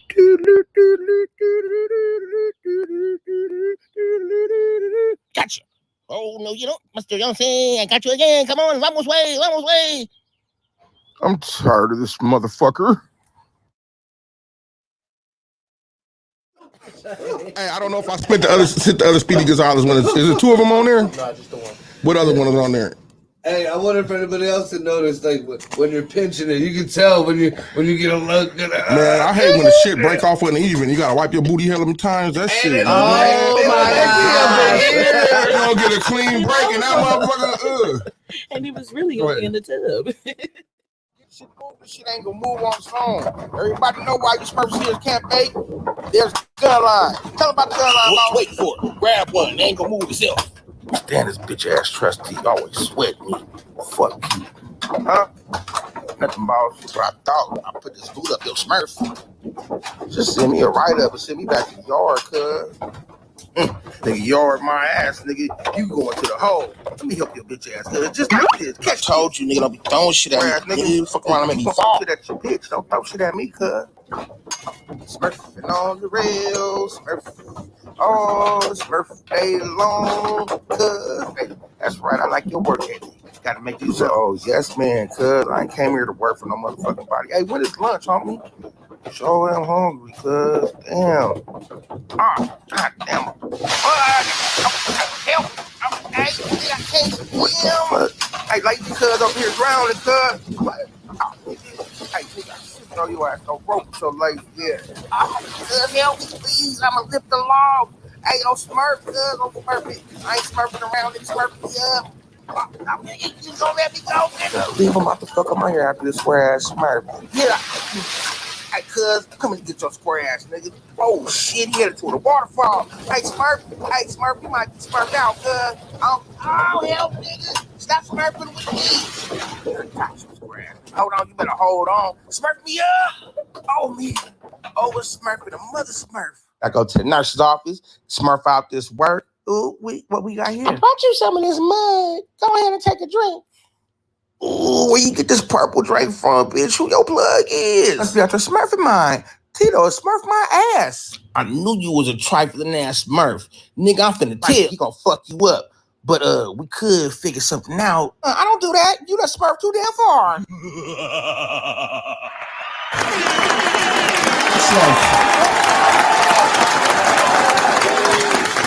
Gotcha. Oh, no, you don't, Mr. Jansen. I got you again. Come on, vamos way, vamos way. I'm tired of this motherfucker. Hey, I don't know if I sent the other Speedy Gonzalez one. Is there 2 of them on there? No, just the one. What other one is on there? Hey, I wonder if anybody else had noticed, like when you're pinching it, you can tell when you get a look. Man, I hate when the shit break off uneven. You gotta wipe your booty hell them times. That shit. Oh my God. You don't get a clean break and that motherfucker. And he was really only in the tub. Shit ain't gonna move on its own. Everybody know why you Smurfs can't bake. There's gun line. Tell about the gun line. Wait for it. Grab one. They ain't gonna move itself. Damn, this bitch ass trustee always sweat me. Fuck you. Huh? Nothing about what I thought. I put this boot up your Smurf. Just send me a write-up and send me back to the yard, cuz. Nigga, yard my ass, nigga. You going to the hole. Let me help your bitch ass, cuz. Just like this. I told you, nigga, don't be throwing shit at me. Nigga, you fuck around and make me fall. Shit at your bitch. Don't throw shit at me, cuz. Smurfing on the rails. Smurf. Oh, Smurf day long, cuz. Hey, that's right. I like your work ethic. Gotta make you say, oh, yes, man, cuz. I ain't came here to work for no motherfucking body. Hey, when is lunch, homie? Sure am hungry, cuz. Damn. Ah, god damn. Help. Hey, I can't swim. Hey, like you cuz over here drowning, cuz. What? Hey, nigga, I should throw your ass on rope so late. Yeah. Cuz, help me, please. I'ma lift the log. Hey, don't smurf, cuz. Don't smurf it. I ain't smurfing around. Nigga, smurf me up. You gonna let me go, nigga? Leave him out the fuck. I'm out here after this square ass smurf. Yeah. Hey, cuz, come and get your square ass, nigga. Oh, shit, he headed to the waterfall. Hey, Smurf, you might be smurfed out, cuz. Oh, help, nigga. Stop smurfing with me. Got you, square ass. Hold on, you better hold on. Smurf me up. Oh, man. Oh, it's smurfing a mother smurf. I go to the nurse's office, smurf out this work. Ooh, what we got here? I brought you some of this mud. Go ahead and take a drink. Ooh, where you get this purple drink from, bitch? Who your plug is? Must be out there smurfing mine. Tito, smurf my ass. I knew you was a trifling ass smurf. Nigga, I'm finna tell you, he gonna fuck you up. But we could figure something out. I don't do that. You done smurf too damn far.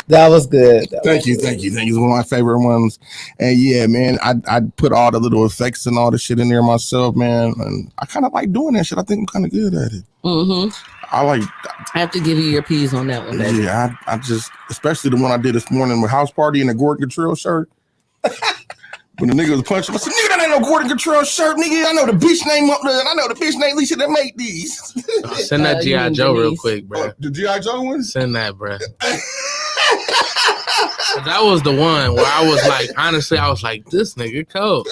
That was good. Thank you. It's one of my favorite ones. And yeah, man, I put all the little effects and all the shit in there myself, man. And I kind of like doing that shit. I think I'm kind of good at it. Mm-hmm. I have to give you your P's on that one, baby. Yeah, I just, especially the one I did this morning with House Party in the Gordon Control shirt. When the nigga was punching, I said, nigga, that ain't no Gordon Control shirt, nigga. I know the bitch name up there, and I know the bitch name Lisa that make these. Send that G.I. Joe real quick, bro. The G.I. Joe one? Send that, bro. That was the one where I was like, honestly, I was like, this nigga cold.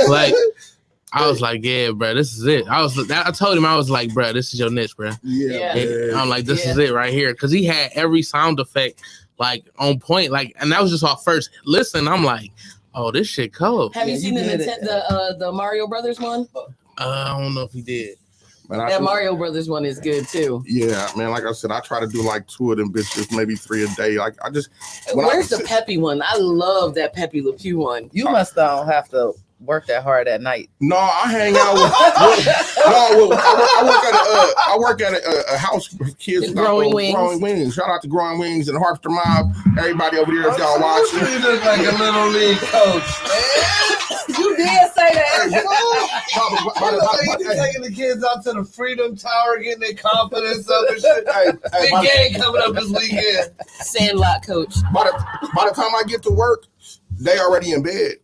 Like, I was like, yeah, bro, this is it. I told him, I was like, bro, this is your niche, bro. Yeah. I'm like, this is it right here. Because he had every sound effect, like, on point. Like, and that was just our first listen. I'm like, oh, this shit cold. Have you seen the Mario Brothers one? I don't know if he did. Man, That Mario Brothers one is good too. Yeah, man. Like I said, I try to do like 2 of them bitches, maybe 3 a day. Like I just. Where's the Peppy one? I love that Peppy Le Pew one. You must don't have to work that hard at night. No, I hang out with. I work at a house with kids. Growing Wings. Shout out to Growing Wings and Harpster Mob. Everybody over there, if y'all watching. You look like a little league coach, man. You did say that. You taking the kids out to the Freedom Tower, getting their confidence up and shit. Big game coming up this weekend. Sandlot coach. By the time I get to work, they already in bed.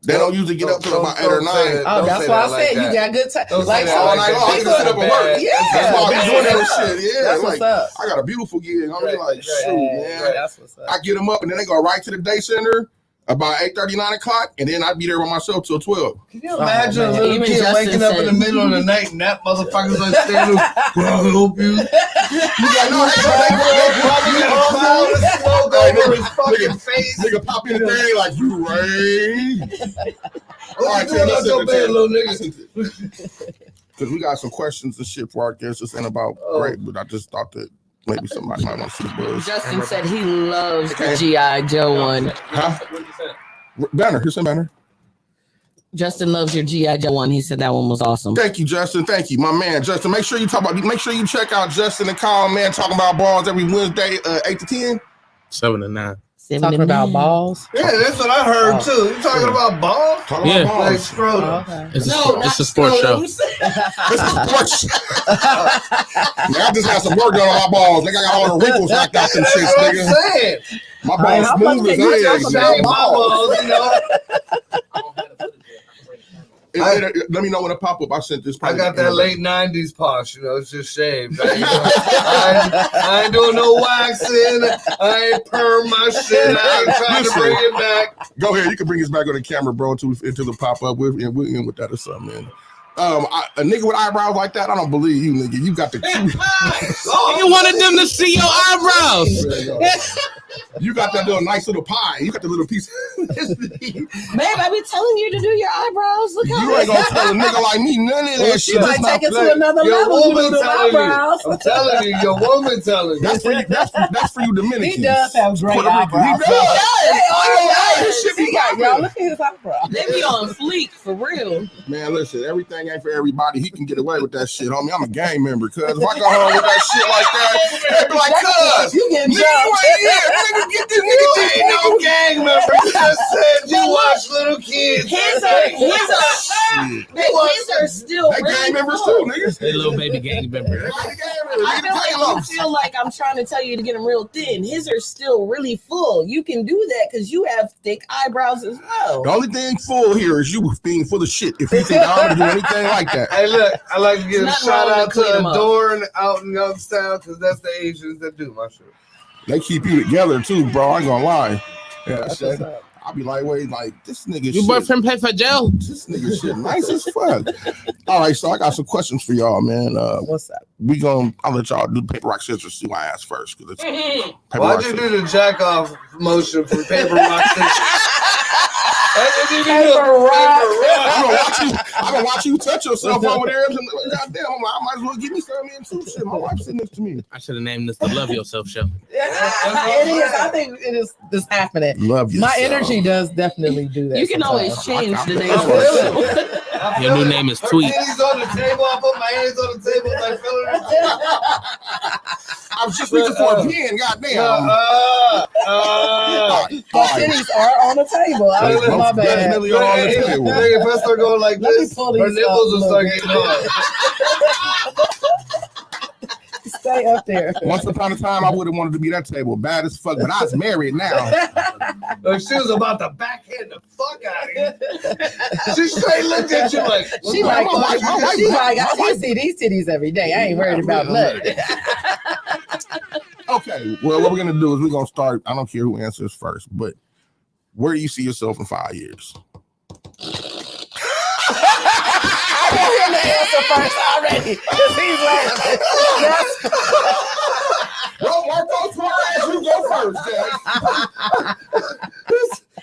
They don't usually get up till about 8 or 9. Oh, that's why I said you got good time. Like all night long, I can sit up and work. Yeah, that's why I be doing that shit. Yeah, that's like what's up. I got a beautiful gig. I'm like, shoot, man. That's what's up. I get them up and then they go right to the day center about 8:30, 9 o'clock, and then I'd be there by myself till 12. Can you imagine a little kid waking up in the middle of the night and that motherfucker's like standing there, can I help you? You got no smoke over his fucking face. Nigga pop in the thing like, you rain. What you doing out your bed, little nigga? Because we got some questions and shit for our guests. This ain't about great, but I just thought that maybe somebody might want to see the buzz. Justin said he loves the G.I. Joe one. Huh? Banner. Here's some banner. Justin loves your G.I. Joe one. He said that one was awesome. Thank you, Justin. Thank you, my man, Justin. Make sure you check out Justin and Kyle, man, talking about balls every Wednesday, 8 to 10. 7 to 9. Talking about balls. Yeah, that's what I heard too. You talking about balls? Talking about balls. Like scrotum. It's a sports show. It's a sports show. Man, I just had some work done on my balls. They got all the wrinkles knocked out them shits, nigga. My balls smooth as eggs, man. My balls, you know. Let me know when it pop up. I sent this. I got that late 90s posh, you know, it's just shaved. I ain't doing no waxing. I ain't perm my shit. I ain't trying to bring it back. Go ahead. You can bring this back on the camera, bro, into the pop up with and we'll end with that or something, man. A nigga with eyebrows like that, I don't believe you, nigga. You got the You wanted them to see your eyebrows. You got that little nice little pie. You got the little piece. Babe, I be telling you to do your eyebrows. Look how you ain't gonna tell a nigga like me none of that shit. You might take it to another level. You do the eyebrows. I'm telling you, your woman telling you. That's for you. That's for you, Dominicans. He does have great eyebrows. He does. Y'all look at his eyebrows. They be on fleek for real. Man, listen, everything ain't for everybody. He can get away with that shit, homie. I'm a gang member, cuz if I go home with that shit like that, they be like, cuz, you getting nigga, get this nigga. You ain't no gang member. You just said you watch little kids. His are still They really gang members full. too, niggas. They little baby gang members. I feel like I'm trying to tell you to get them real thin. His are still really full. You can do that because you have thick eyebrows as well. The only thing full here is you being full of shit. If you think I'm gonna do anything like that. Hey, look, I like to give a Nothing shout wrong out with clean 'em to up. Adorn out in Youngstown because that's the Asians that do my shit. They keep you together too, bro. I ain't gonna lie. Yeah, That's shit. what's up. I'll be like, wait, like this nigga Your shit. boyfriend pay for jail? This nigga shit nice as fuck. All right, so I got some questions for y'all, man. What's up? I'll let y'all do paper, rock, scissors, see who I ask first. Cause it's paper, Why'd rock, you scissors. do the jack off motion for paper rock scissors? I'm gonna watch you touch yourself over there. And goddamn, I'm like, I might as well give me something in too. Shit, my wife's sitting next to me. I should have named this the Love Yourself Show. It is. I think it is just happening. Love yourself. My energy does definitely do that. You can sometimes. always change the name I of feel the show. Your new name is Tweet. Titties on the table. I put my hands on the table. I feel I was just reaching for a pen. Goddamn. My titties are on the table. I was my bad. Definitely on the table. If I start going like Let me this, pull her these nipples will up a start little getting hard. Stay up there. Once upon a time, I would have wanted to be that table, bad as fuck, but I was married now. She was about to backhand the fuck out of you. She straight looked at you like, She like, I can see these titties every day. I ain't worried about nothing. Okay, well, what we're gonna do is we're gonna start. I don't care who answers first, but where do you see yourself in 5 years? I want him to answer first already because he's laughing. Yes. Well, Marco Suarez, you go first, Jack.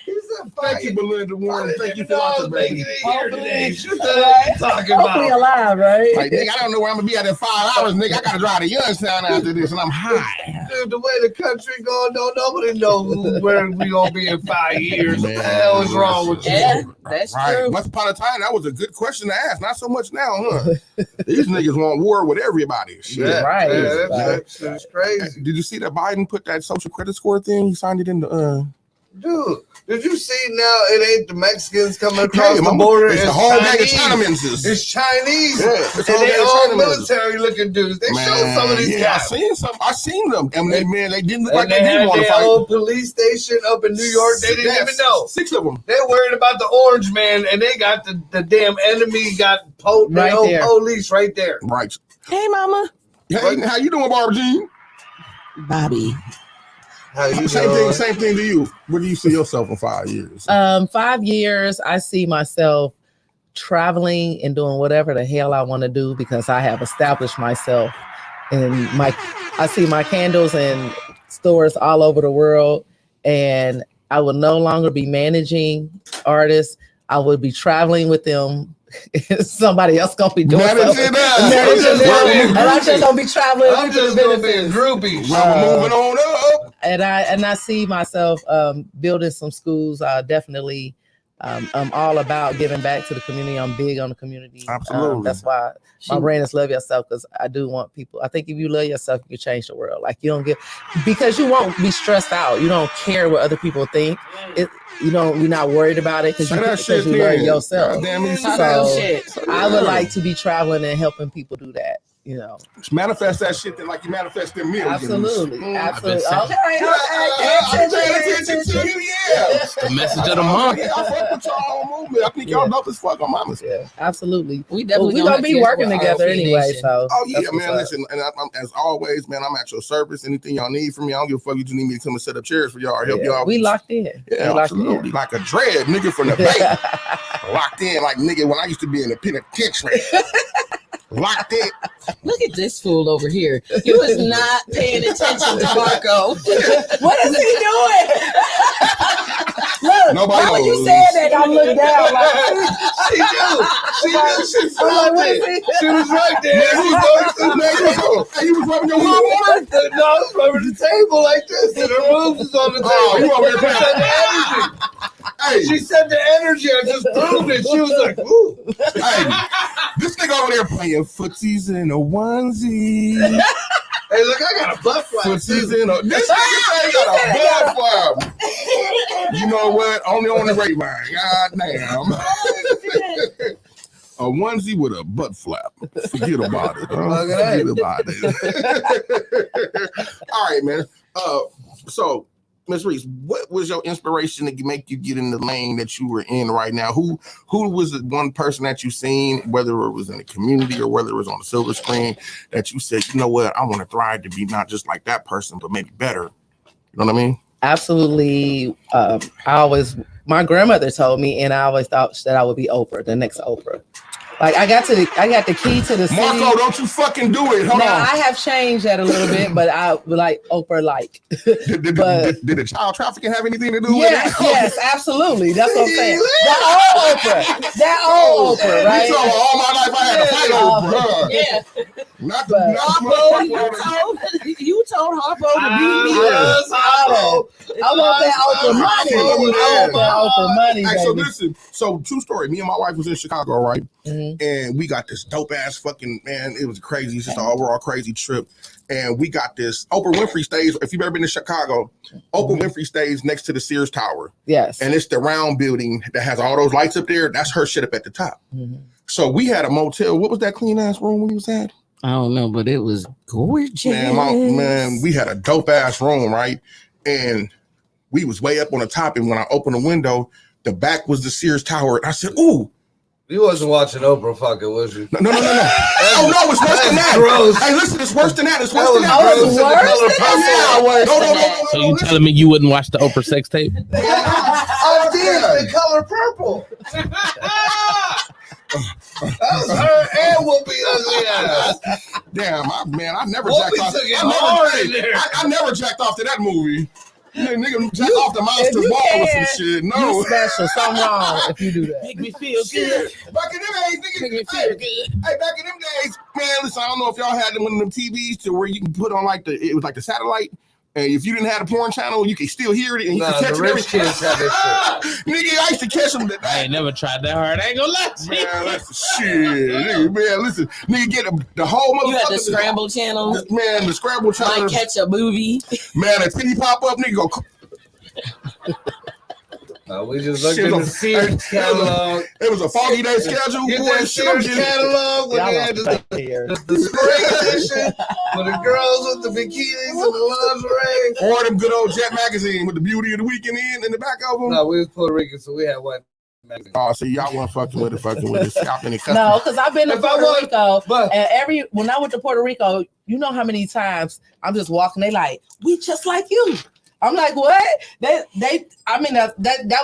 he said 5 years. Belinda Warren. Thank you for watching, baby. Hopefully alive, right? Like, nigga, I don't know where I'm gonna be at in 5 hours, nigga. I gotta drive to Youngstown after this, and I'm high. Dude, the way the country going, nobody knows where we gonna be in 5 years. What the hell is wrong with you? Yeah, that's true. Once upon a time, that was a good question to ask. Not so much now, huh? These niggas want war with everybody. Shit. Yeah, Right. that's crazy. Did you see that Biden put that social credit score thing? He signed it in the Dude, did you see now it ain't the Mexicans coming across the border? It's a whole gang of Chinamen. It's Chinese. Yeah, it's and they all Chinamen. military looking dudes. They showed some of these guys. I seen them. I mean, they didn't look like And they didn't want to their fight. old police station up in New York. They didn't even know. 6 of them. They're worried about the orange man, and they got the damn enemy got Right there. police right there. Right. Hey, mama. Hey, how you doing, Barbara Jean? Bobby. How you Same doing? thing to you. Where do you see yourself in 5 years? 5 years, I see myself traveling and doing whatever the hell I want to do because I have established myself in I see my candles in stores all over the world, and I will no longer be managing artists. I will be traveling with them. Somebody else gonna be doing something. And I'm just gonna be traveling. I'm just gonna be a groupie. Moving on up. And I see myself building some schools. Definitely, I'm all about giving back to the community. I'm big on the community. Absolutely. That's why my brand is Love Yourself, because I do want people. I think if you love yourself, you can change the world. Like, you don't get, because you won't be stressed out. You don't care what other people think. You're not worried about it because you love yourself. So I would like to be traveling and helping people do that. Just manifest that shit like you manifest them millions. Absolutely. Absolutely. Okay. Attention to you, yeah. The message of the month. Yeah, I fuck with y'all movement. I think y'all dope as fuck on mama's. Yeah, absolutely. We definitely gonna be working together anyway. So. Oh yeah, man. Listen, and I'm, as always, man, I'm at your service. Anything y'all need from me, I don't give a fuck. You just need me to come and set up chairs for y'all or help y'all. We locked in. Yeah, absolutely. Like a dread nigga from the bay. Locked in like nigga when I used to be in the penitentiary. Locked in. Look at this fool over here. He was not paying attention to Marco. What is he doing? Look, nobody when knows. you said that, I looked down like She was right there. Hey, you was rubbing your mom on her? No, I was rubbing the table like this, and her moves was on the table. Oh, you over here She said the energy. Hey, She said the energy. I just proved it. She was like, ooh. hey, this nigga over there playing footsies in a onesie. Hey, look, I got a butt flap. Footsies in a. This nigga got a butt flap. You know what? Only on the Grapevine. God damn. A onesie with a butt flap. Forget about it. Forget about it. All right, man. So, Ms. Reese, what was your inspiration to make you get in the lane that you were in right now? Who was the one person that you seen, whether it was in the community or whether it was on the silver screen, that you said, you know what, I want to thrive to be not just like that person, but maybe better? You know what I mean? Absolutely. My grandmother told me, and I always thought that I would be Oprah, the next Oprah. Like, I got the key to the city. Marco, don't you fucking do it. Hold on. I have changed that a little bit, but I would like Oprah like. Did the child trafficking have anything to do with it? Yes, absolutely. That's what I'm saying. That old Oprah, right? You told me all my life I had to fight Oprah. Yeah. Not Harpo, you told Harpo to beat me up. I want that Oprah money. I want that Oprah money, Hey, so baby. listen, so true story. Me and my wife was in Chicago, right? Mhm. And we got this dope ass fucking, man, it was crazy. It's just an overall crazy trip. And we got this Oprah Winfrey stays. If you've ever been to Chicago, Oprah Winfrey stays next to the Sears Tower. Yes. And it's the round building that has all those lights up there. That's her shit up at the top. Mhm. So we had a motel. What was that clean ass room we was at? I don't know, but it was gorgeous. Man, we had a dope ass room, right? And we was way up on the top. And when I opened the window, the back was the Sears Tower. And I said, ooh. You wasn't watching Oprah fucking, was you? No. Oh, no, it's worse than that. Gross. Hey, listen, it's worse than that. It's worse than that. So you telling me you wouldn't watch the Oprah sex tape? I did. The color purple. That was her and Whoopi ugly ass. Damn, I never Whoopi jacked off. took it hard in there. I never jacked off to that movie. Nigga, just off the monster ball or some shit. No, you special. Something wrong if you do that. Make me feel good. Back in them days, nigga. Make me feel good. Hey, back in them days, man. Listen, I don't know if y'all had one of them TVs to where you can put on it was like the satellite. And if you didn't have a porn channel, you could still hear it and you could catch the rich kids had that shit. Nigga, I used to catch them. I ain't never tried that hard. I ain't gonna lie to you. Man, that's shit. Nigga, man, listen. Nigga, get the whole motherfucker. You had the scramble channel. Man, the scramble channel. Might catch a movie. Man, a titty pop up, nigga go. We just looked at the Sears catalog. It was a foggy day schedule. Get that Sears catalog when they had the spring edition with the girls with the bikinis and the lingerie. Or them good old Jet magazine with the beauty of the weekend in the back of them. No, we was Puerto Rican, so we had one magazine. Oh, see, y'all weren't fucking with it. Shopping and No, because I've been to Puerto Rico, and when I went to Puerto Rico, you know how many times I'm just walking, they like, we just like you. I'm like, what? That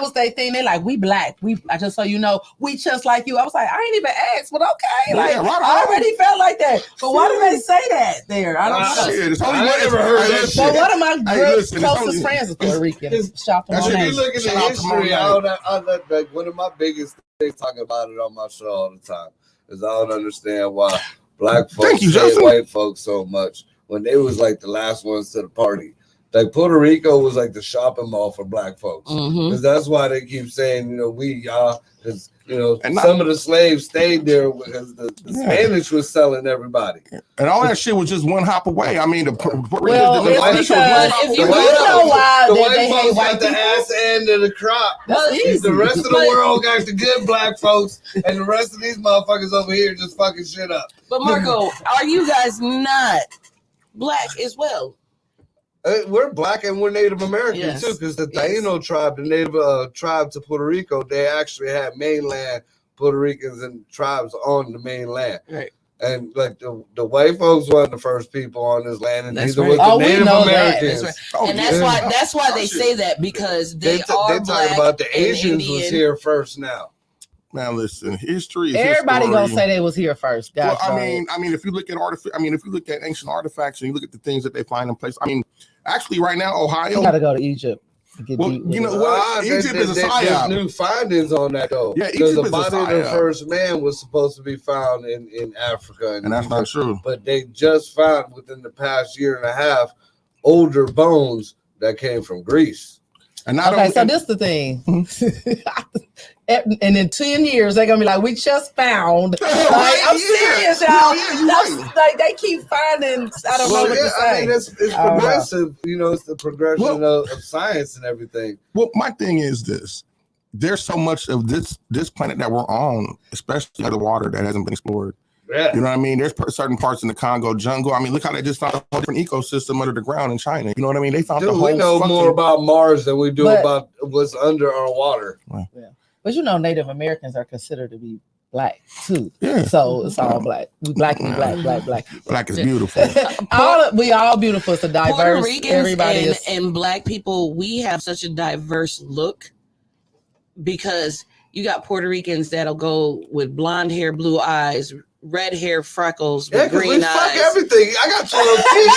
was their thing. They like, we black. I just so you know, we just like you. I was like, I ain't even asked, but okay. Like, I already felt like that. But why do they say that there? I don't know. I never heard that shit. But one of my closest friends is Puerto Rican. Shopping on If you look at the history, like one of my biggest things talking about it on my show all the time is I don't understand why black folks hate white folks so much when they was like the last ones to the party. Like Puerto Rico was like the shopping mall for black folks, because that's why they keep saying, because some of the slaves stayed there because the Spanish was selling everybody, and all that shit was just one hop away. I mean, the white folks got the ass end of the crop. The rest of the world got the good black folks, and the rest of these motherfuckers over here just fucking shit up. But Marco, are you guys not black as well? We're black and we're Native American too, because the Taino tribe, the native tribe to Puerto Rico, they actually had mainland Puerto Ricans and tribes on the mainland. Right. And like the white folks weren't the first people on this land, and neither was the Native Americans. That's right. And that's why they say that, because they are black. They talk about the Asians was here first now. Now listen, history is everybody history. Gonna say they was here first. Well, I mean, if you look at ancient artifacts and you look at the things that they find in place, I mean, actually, right now, Ohio. You gotta go to Egypt. Well, you know what? Egypt is a psyop. There's new findings on that though. Yeah, Egypt the body of the first man was supposed to be found in Africa, and that's not true. But they just found within the past year and a half older bones that came from Greece. And so this is the thing. And in 10 years, they're gonna be like, we just found. I'm serious, y'all. Like they keep finding. I don't know what to say. I mean, it's progressive. It's the progression of science and everything. Well, my thing is this: there's so much of this planet that we're on, especially the water, that hasn't been explored. Yeah. You know what I mean? There's certain parts in the Congo jungle. I mean, look how they just found a whole different ecosystem under the ground in China. You know what I mean? They found the whole. We know more about Mars than we do about what's under our water. Yeah. But Native Americans are considered to be black too. Yeah. So it's all black. Black and black. Black is beautiful. We all beautiful. It's a diverse. Puerto Ricans everybody and black people, we have such a diverse look, because you got Puerto Ricans that'll go with blonde hair, blue eyes, red hair, freckles, with green eyes. Fuck everything. I got 12 teeth.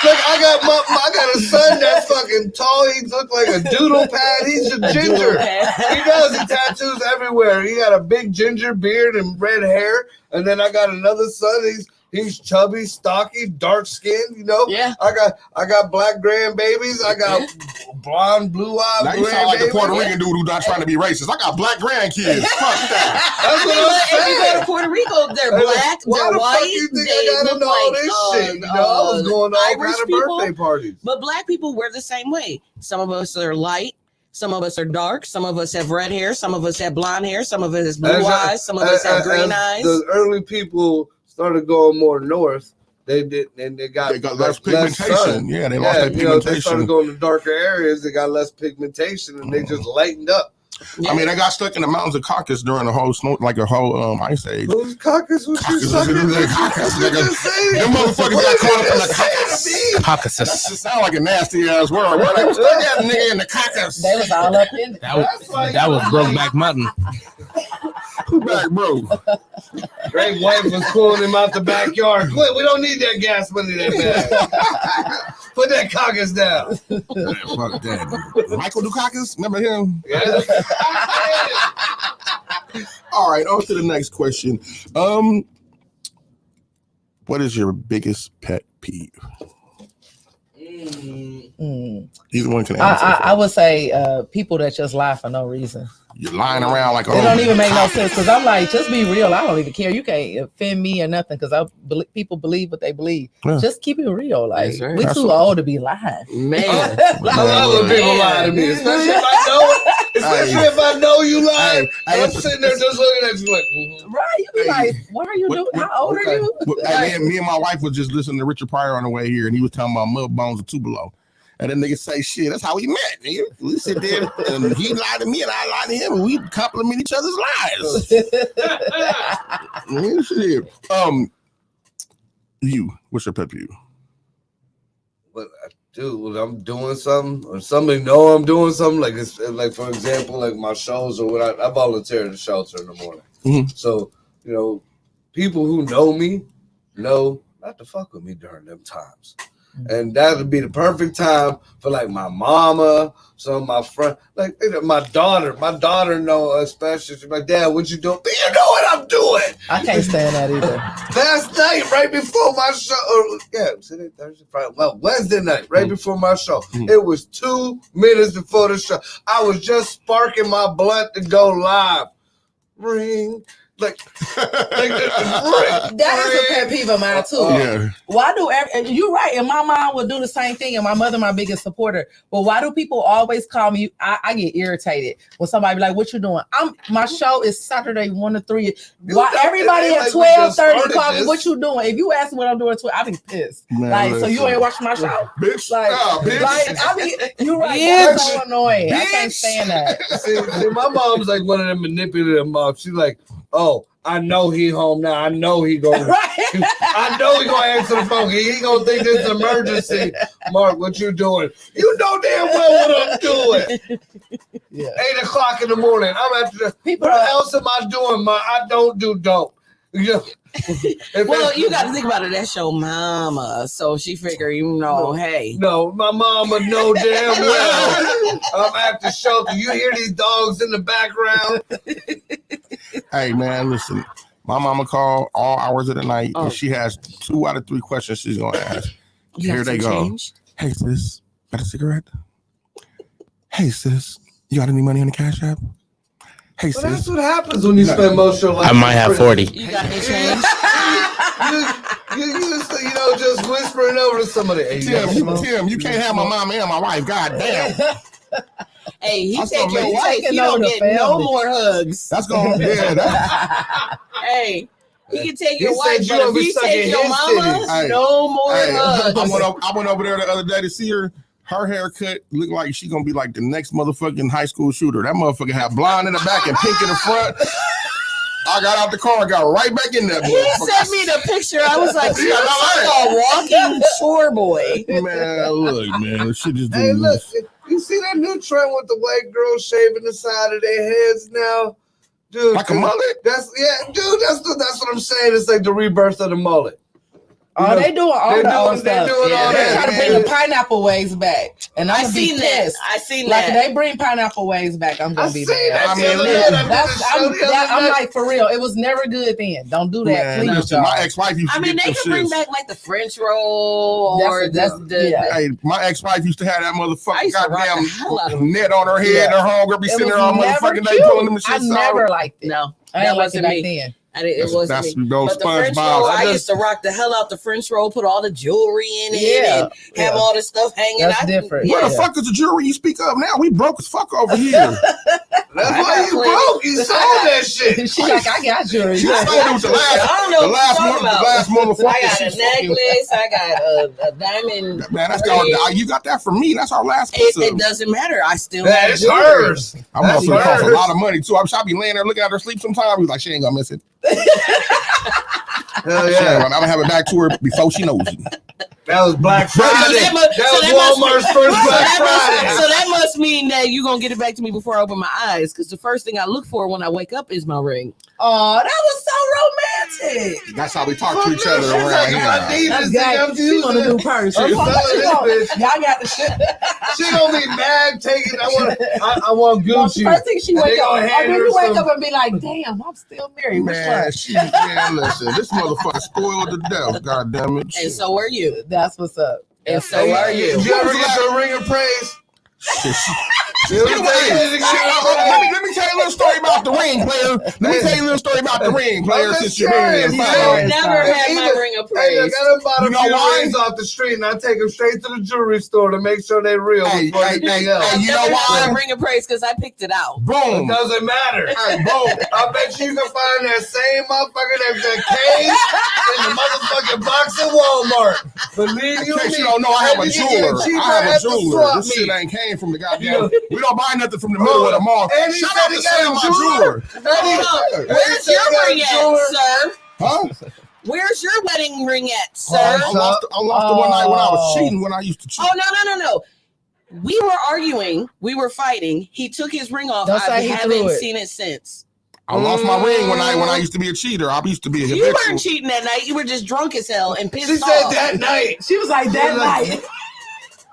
I got a son that's fucking tall. He look like a doodle pad. He's a ginger. He does. He tattoos everywhere. He got a big ginger beard and red hair. And then I got another son. He's chubby, stocky, dark skinned, Yeah. I got black grandbabies. I got blonde, blue eyes. Now you sound like a Puerto Rican dude who's not trying to be racist. I got black grandkids. Fuck that. That's what I'm saying. If you go to Puerto Rico, they're black, they're white. You think I gotta know all this shit? I was going to all kind of birthday parties. But black people, we're the same way. Some of us are light. Some of us are dark. Some of us have red hair. Some of us have blonde hair. Some of us have blue eyes. Some of us have green eyes. The early people started going more north, they got less pigmentation. Yeah, they lost their pigmentation. They started going to darker areas. They got less pigmentation, and they just lightened up. Yeah. I mean, they got stuck in the mountains of Caucasus during the whole ice age. Who's Caucasus? What you stuck in the Caucasus? Them motherfuckers got caught up in the Caucasus. It sound like a nasty ass word. Where they was stuck at nigga in the Caucasus. They was all up in that was Brokeback Mountain. back, bro. Great wife was pulling him out the backyard. Quit, we don't need that gas money that bad. Put that caucus down. Man, fuck that. Michael Dukakis, remember him? Yeah. All right, on to the next question. What is your biggest pet peeve? Either one can answer. I would say people that just lie for no reason. You're lying around like It don't even make no sense because I'm like, just be real. I don't even care. You can't offend me or nothing because people believe what they believe. Yeah. Just keep it real. Like Right. we're too old to be lying. Man. I love when people lie to me, especially if I know. Especially if I know you lied. I'm sitting there just looking at you like, Right? You be like, what are you doing? How old are you? Hey, me and my wife was just listening to Richard Pryor on the way here, and he was talking about mud bones and Tupelo. And then niggas say, shit, that's how we met, nigga. We sit there, and he lied to me, and I lied to him, and we compliment each other's lies. Shit. You, what's your pet peeve? what I do when I'm doing something, or somebody know I'm doing something. Like it's like, for example, like my shows or what I volunteer at the shelter in the morning. Mm-hmm. So people who know me know not to fuck with me during them times. And that would be the perfect time for like my mama, some of my friends, like my daughter know especially. She's like, Dad, what you doing? You know what I'm doing. I can't stand that either. Last night, right before my show, Thursday, Friday, well, Wednesday night, right before my show. It was 2 minutes before the show. I was just sparking my blunt to go live. Ring. Like that is a pet peeve of mine too. Yeah. Why do you're right, and my mom would do the same thing, and my mother my biggest supporter. But why do people always call me? I get irritated when somebody be like, "What you doing?" My show is Saturday 1 to 3. Why everybody at 12:30 call me? What you doing? If you ask me what I'm doing, I be pissed. Man, like, so you ain't watching my show, bitch? Like, like I mean, you're right. Bitch. That's so annoying. I can't stand that. See, my mom's like one of them manipulative moms. She's like, oh, I know he home now. I know he going. I know he gonna answer the phone. He gonna think this is an emergency. Mark, what you doing? You know damn well what I'm doing. Yeah. 8 o'clock in the morning. I'm after the. What else am I doing? I don't do dope. Yeah. Well, you got to think about it. That's your mama, so she figure hey. No, my mama know damn well I'm at the shelter. You hear these dogs in the background? Hey, man, listen. My mama called all hours of the night, and she has 2 out of 3 questions she's going to ask. Here they go. Change? Hey, sis, got a cigarette? Hey, sis, you got any money on the Cash App? Hey, sis. That's what happens when you spend most of your life. I might have 40. You got any change? you just whispering over to somebody. Hey, Tim, you can't have my mom and my wife. God damn. Hey, he take your wife. You don't get no more hugs. That's going to Hey, he can take your wife, but if he take your mama, no more hugs. I went over there the other day to see her. Her haircut looked like she gonna be like the next motherfucking high school shooter. That motherfucker had blonde in the back and pink in the front. I got out the car and got right back in that. He sent me the picture. I was like, "You're a walking chore boy." Man, look, man, shit just. Hey, look, you see that new trend with the white girls shaving the side of their heads now, dude? Like a mullet? That's what I'm saying. It's like the rebirth of the mullet. Oh, they doing all the old stuff. They doing all They try that. to bring the pineapple waves back, and I seen that. I seen like, that. Like they bring pineapple waves back, I'm gonna be mad. I'm like, for real, it was never good then. Don't do that, man, please. My ex-wife used to they can bring back like the French roll or Hey, my ex-wife used to have that motherfucking goddamn net on her head. Yeah. Her homegirl be sitting there all motherfucking day pulling them shit. I never liked it. No, I didn't like it back then. It wasn't me. But the French roll, I used to rock the hell out the French roll, put all the jewelry in it, and have all the stuff hanging out. That's different. Where the fuck is the jewelry you speak of now? We broke as fuck over here. That's why you broke. You sold that shit. She's like, I got jewelry. She sold it with the last motherfucker. I got a necklace. I got a diamond. Man, that's all. You got that from me. That's our last piece. It doesn't matter. I still have it's jewelry. hers. I'm also cost a lot of money too. I be laying there looking at her sleep sometimes. He's like, she ain't gonna miss it. Hell yeah. I'm gonna have it back to her before she knows it. That was Black Friday. That was Walmart's first Black Friday. So that must mean that you're gonna get it back to me before I open my eyes, because the first thing I look for when I wake up is my ring. Oh, that was so romantic. That's how we talk to each other around here. That's gay. She want to do purse. I'm telling this bitch. Y'all got the shit. She gonna be mad taking. I want Gucci. First thing she wake up, hand you her wake some- up and be like, "Damn, I'm still married." Man, man, listen, this motherfucker spoiled to death. God damn it. And so are you. That's what's up. And so are you. You ever get the ring of praise? Let me tell you a little story about the ring, player. Let me tell you a little story about the ring, player. Since you're married, I've never had my ring of Hey, I praise. got about You a know few why? rings off the street, and I take them straight to the jewelry store to make sure they're real. Hey, before hey, anything hey, else. hey, you know Never had why? my ring of praise because I picked it out. Boom. It doesn't matter. Hey, boom. I bet you can find that same motherfucker that came in the motherfucking box at Walmart. Believe In you case me. you don't know, I have a and you can get it jeweler. cheaper I have at a the jeweler. swap This shit meet. ain't came from the goddamn. We don't buy nothing from the middle Hold of the on. mall. And he Shout said out he to got Sam, a my jeweler. jeweler. Where's your ring at, sir? Huh? Where's your wedding ring at, sir? I lost the one night when I was cheating, when I used to cheat. Oh, no. We were arguing. We were fighting. He took his ring off. Don't say I he haven't threw it. seen it since. I lost my ring when I used to be a cheater. I used to be a You habitual. weren't cheating that night. You were just drunk as hell and pissed She off. said that night. She was like, "That night."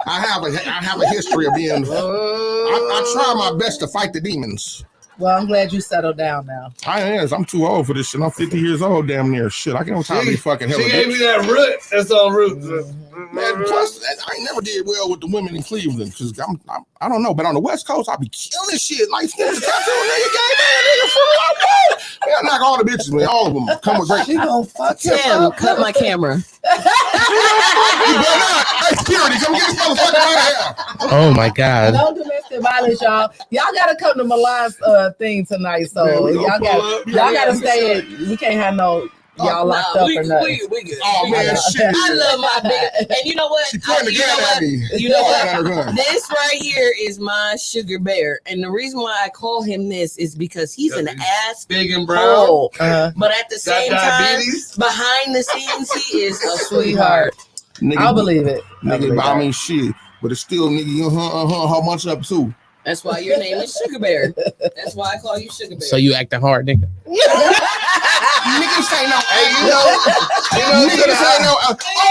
I have a history of being. I try my best to fight the demons. Well, I'm glad you settled down now. I'm too old for this shit. I'm 50 years old, damn near. Shit, I can't time to be fucking hella She gave me bitch. that root. That's all root. Man, plus I ain't never did well with the women in Cleveland because I don't know, but on the West Coast I be killing shit like skin with a tattoo, nigga, gay man, nigga, for real. Man, I knock all the bitches, man, all of them come with great. She gonna fuck Tim, him. cut my camera. You better not. Hey, security, come get this motherfucker out of here. Oh my God. No domestic violence, y'all. Y'all gotta come to Milan's thing tonight. So Man, we y'all gonna gotta stay at. We can't have no y'all locked up or nothing. We good. Oh man, shit. I love my big. And you know what? She pointing the gun at me. You know Pointing at her what? gun. This right here is my sugar bear, and the reason why I call him this is because he's an ass Big and brown. hole. Uh-huh. But at the same time, diabetes? behind the scenes, he is a sweetheart. Nigga, I'll believe it. I mean shit, but it's still nigga, how much up too? That's why your name is Sugar Bear. That's why I call you Sugar Bear. So you acting hard, nigga. Niggas say no. Hey, niggas say no.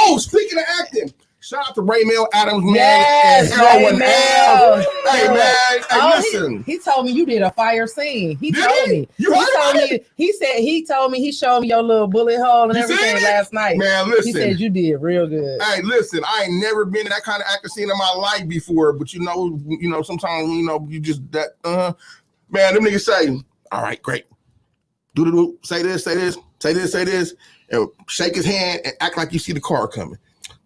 Oh, speaking of acting, shout out to Ray Mel Adams, man. Yes, and Heroin Ray Mel. Adams. Hey man, hey, listen. He told me you did a fire scene. He Did told he? me. You heard about it? He told me he showed me your little bullet hole and You everything seen it? last night. Man, He listen. said you did real good. Hey, listen, I ain't never been in that kind of acting scene in my life before, but you know, sometimes you just that man, them niggas say, all right, great. Do say this, and shake his hand and act like you see the car coming.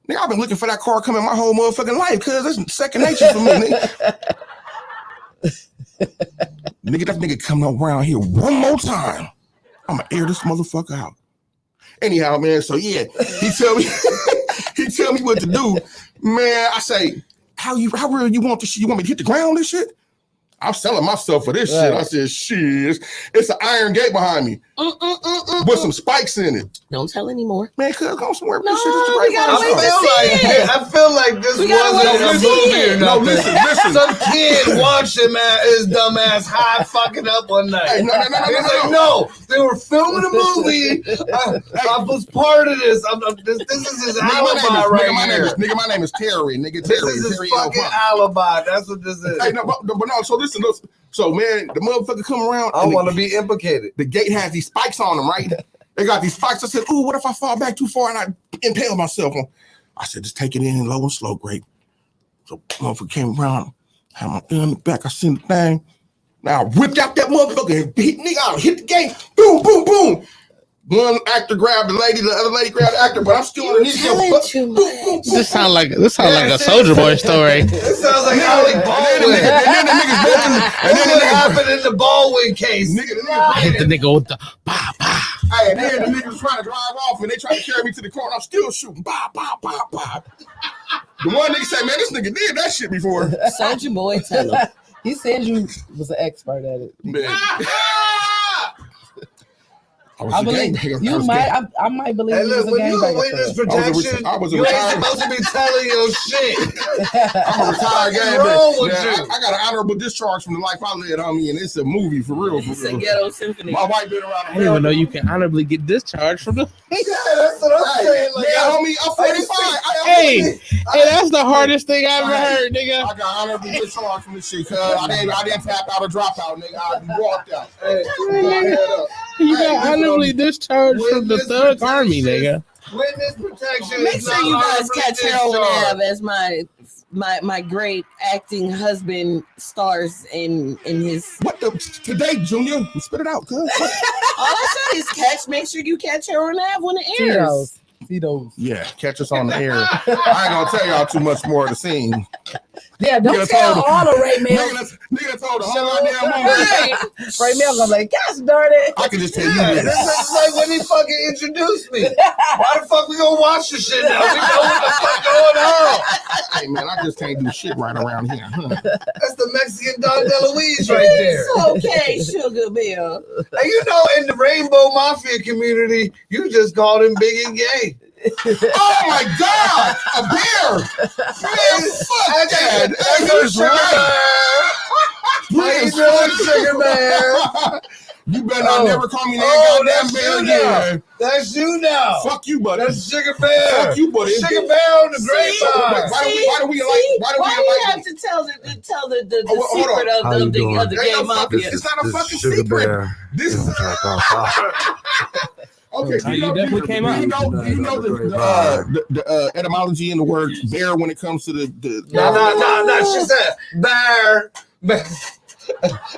Nigga, I've been looking for that car coming my whole motherfucking life, cause it's second nature for me, nigga. Nigga, that nigga come around here one more time, I'm gonna air this motherfucker out. Anyhow, man, so yeah, he tell me what to do. Man, I say, how real you want this shit? You want me to hit the ground this shit? I'm selling myself for this shit. I said, shit, it's an iron gate behind me with some spikes in it. Don't tell anymore. Man, cuz go somewhere. No, This shit is the we gotta wait to see it. I feel like this We gotta wasn't wait a to see movie it. or No, nothing. listen. Some kid watched his dumb ass high fucking up one night. Hey, no. He's like, no, they were filming a movie. I was part of this. This is his alibi right here. Nigga, my name is Terry. Nigga, This Terry. is his Terry fucking L. alibi. That's what this is. Hey, no, but no. So listen. So man, the motherfucker come around. I and want to be implicated. the gate has these spikes on them, right? They got these spikes. I said, ooh, what if I fall back too far and I impale myself? I said, just take it in low and slow, Grape. So motherfucker came around, had my gun in the back. I seen the thing. Now I whipped out that motherfucker and hit the gate. Boom, boom, boom. One actor grabbed the lady, the other lady grabbed the actor, but I'm still underneath him. Boom, boom, boom. This sound like a Soldier Boy story. This sounds like Alec Baldwin. And then the niggas broke And then it happened in the Baldwin case. Hit the nigga with the bah bah. Hey, and then the niggas was trying to drive off and they tried to carry me to the car and I'm still shooting. Bah, bah, bah, bah. The one nigga said, man, this nigga did that shit before. Soldier Boy, tell him. He said you was an expert at it. Man. I believe you might. I might believe. Hey, look, when you a witness protection, I was a you ain't retired. supposed to be telling your shit. I'm a retired guy. Wrong with I you? got an honorable discharge from the life I led, homie, and it's a movie for real. It's a ghetto symphony. My wife been around. I didn't even know you can honorably get discharged from the. Yeah, that's what I'm saying. Like, Yeah, homie, I'm 45. Hey, that's the hardest thing I ever heard, nigga. I got honorably discharged from this shit, cuz I didn't tap out or drop out, nigga. I walked out. Hey, You got honorably discharged from the Thug Army, nigga. Witness protection. Make is sure not you guys honorably catch Harold discharged. Ave as my great acting husband stars in his. What the today, Junior? Spit it out, cuz. All I said is catch. Make sure you catch Harold Ave when it airs. Tito's. Yeah, catch us on the air. I ain't gonna tell y'all too much more of the scene. Yeah, don't Nigga tell told- all the Ray Mail. Nigga told the whole goddamn movie. Ray Mail gonna be like, gosh darn it. I can just tell you Yeah, this. this is like when he fucking introduced me. Why the fuck we gonna watch this shit now? We know what the fuck going on. Hey man, I just can't do shit right around here. That's the Mexican Don DeLuise right there. It's okay, Sugar Bill. And you know, in the Rainbow Mafia community, you just called him big and gay. Oh my God! A bear! Man, fuck that! That's Sugar right. Bear. How you doing, Sugar Bear? You better not never call me that goddamn bear again. That's you now. Fuck you, buddy. That's Sugar Bear. Fuck you, buddy. Sugar Bear on the Grapevine. Why do we you have to tell the secret of the gay mafia? It's not a fucking secret. This is okay. You definitely came out. You know the etymology in the word bear when it comes to the. No. She said bear.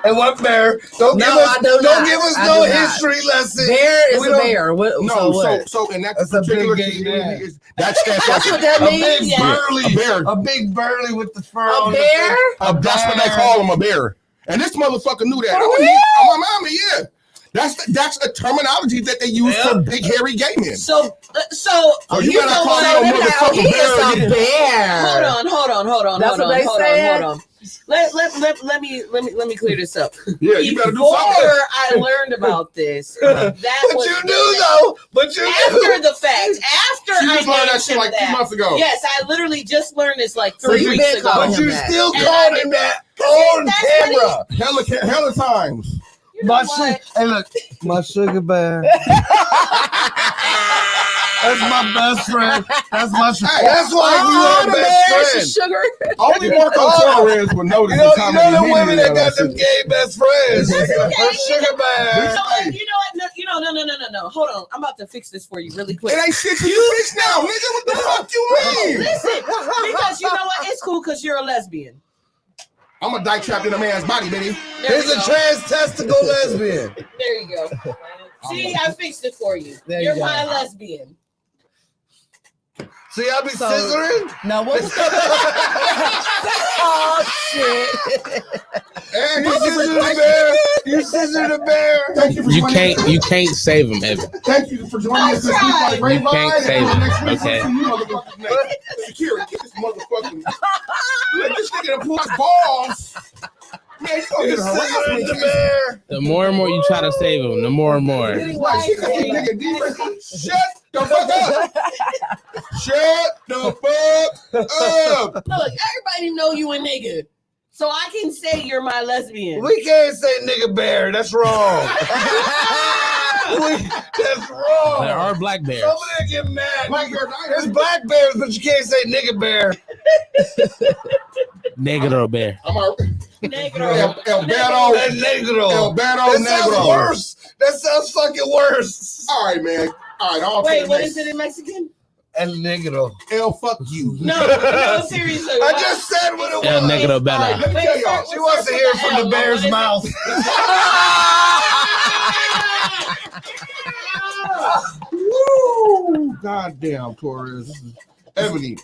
And what bear? Don't give us no history lesson. Bear is a bear. So in that particular case, that's what that means. A big burly with the fur. A bear? That's what they call him, a bear. And this motherfucker knew that. Oh, my mama, yeah. That's a terminology that they use for big hairy gay men. So you gotta call him a motherfucking bear. Hold on. That's what they said. Let me clear this up. Yeah, you gotta do Before something. I learned about this, But you knew though. But you after the fact, after She I just learned that shit mentioned like 2 months ago. Yes, I literally just learned this like 3 you weeks been ago. calling But you him that. still And called I him did- that on That's camera. Hella times. You know what? Hey, look, my Sugar Bear. That's my best friend. That's my. That's why we are best friends. Sugar. Only Marco Torres would notice You know the women that got them gay best friends. That's okay. Her Sugar Bear. You know what? No. Hold on. I'm about to fix this for you really quick. It ain't shit to you fix now, nigga. What the fuck you mean? Listen, because you know what? It's cool because you're a lesbian. I'm a dyke trapped in a man's body, baby. He's a trans testicle lesbian. There you go. See, I fixed it for you. You're my lesbian. See, I be scissoring. No, what was that? Oh shit! And You scissor the bear. Thank you for You joining can't save him, Evan. Thank you for joining us this week on the Grapevine. can't save And him, next week, okay? we'll see you motherfuckers next. Security, get this motherfucking. Look, this nigga done pulled his balls. Man, you gonna get harassment. The bear. The more and more you try to save him, the more and more. Shut the fuck up. Shut the fuck up. Look, everybody know you a nigga. So I can say you're my lesbian. We can't say nigga bear. That's wrong. That's wrong. There are black bears. Somebody get mad. Black bears, There's black bears, but you can't say nigga bear. Negro bear. I'm a Negro. El Beto. That's negro. El Beto That sounds Negro. worse. That sounds fucking worse. All right, man. All right, all Wait, what is it in Mexican? El negro. El fuck you. No, seriously. I just said what it was. El Negro better. Let me tell y'all. She wants to hear from the bear's mouth. Woo! Goddamn, Torres. This is Ebony.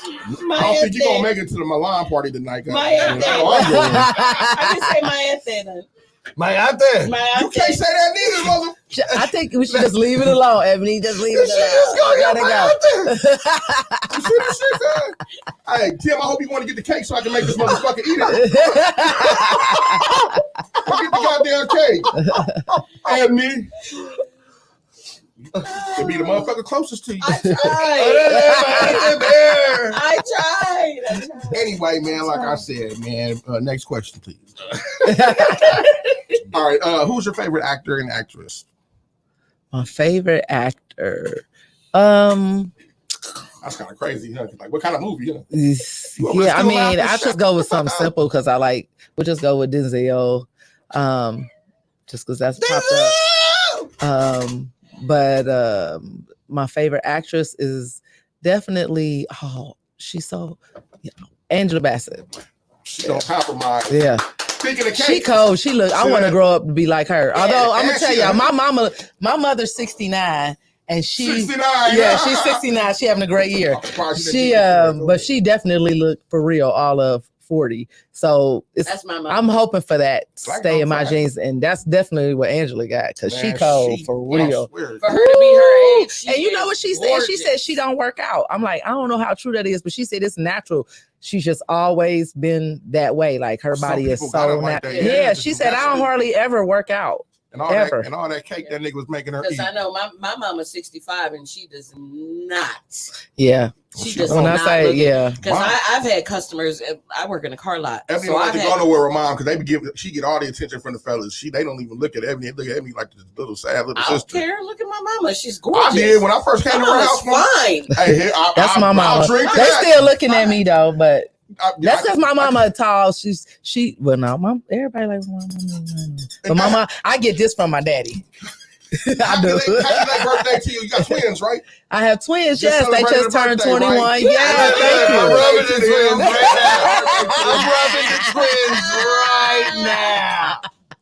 I don't think you're gonna make it to the Milan party tonight. My goddamn. ante. That's all I'm doing. I can say my ante then. My ante. My You ante. can't say that neither, mother. I think we should just leave it alone, Ebony. Just leave it alone. You see this shit, man? Hey, Tim, I hope you want to get the cake so I can make this motherfucker eat it. Go get the goddamn cake. And me. To be the motherfucker closest to you. I tried. Anyway, man, like I said, man, next question, please. All right, who's your favorite actor and actress? My favorite actor. That's kind of crazy, huh? Like, what kind of movie? Yeah, I mean, I just go with something simple because we'll just go with Denzel. Just because that's popped up. But my favorite actress is definitely she's so Angela Bassett. She don't compromise. Yeah. Speaking of cake, she cold. She look. I want to grow up to be like her. Although I'm gonna tell y'all, my mother's 69. And she's 69. Yeah, she's 69. She having a great year. But she definitely looked for real all of 40. So that's my mom. I'm hoping for that stay in my genes, and that's definitely what Angela got because she cold for real. For her to be her age, and you know what she said? She said she don't work out. I'm like, I don't know how true that is, but she said it's natural. She's just always been that way. Like her body is so natural. Yeah, she said I don't hardly ever work out. And all that cake that nigga was making her eat. Because I know my mama's 65 and she does not. Yeah. She does when not. I say yeah. Because I've had customers. I work in a car lot. Ebony don't like to go nowhere with mom because she get all the attention from the fellas. They don't even look at Ebony. They look at Ebony like this little sad little sister. I don't care. Look at my mama. She's gorgeous. I did when I first came to her house. Fine. Hey, that's my mama. They still looking at me though, but. That's because my mama tall. Mom. Everybody like mama. But mama, I get this from my daddy. I do. Happy birthday to you. You got twins, right? I have twins. Yes, they just turned 21. Right? Yeah, thank you. I'm rubbing the twins right now. I'm rubbing the twins right now.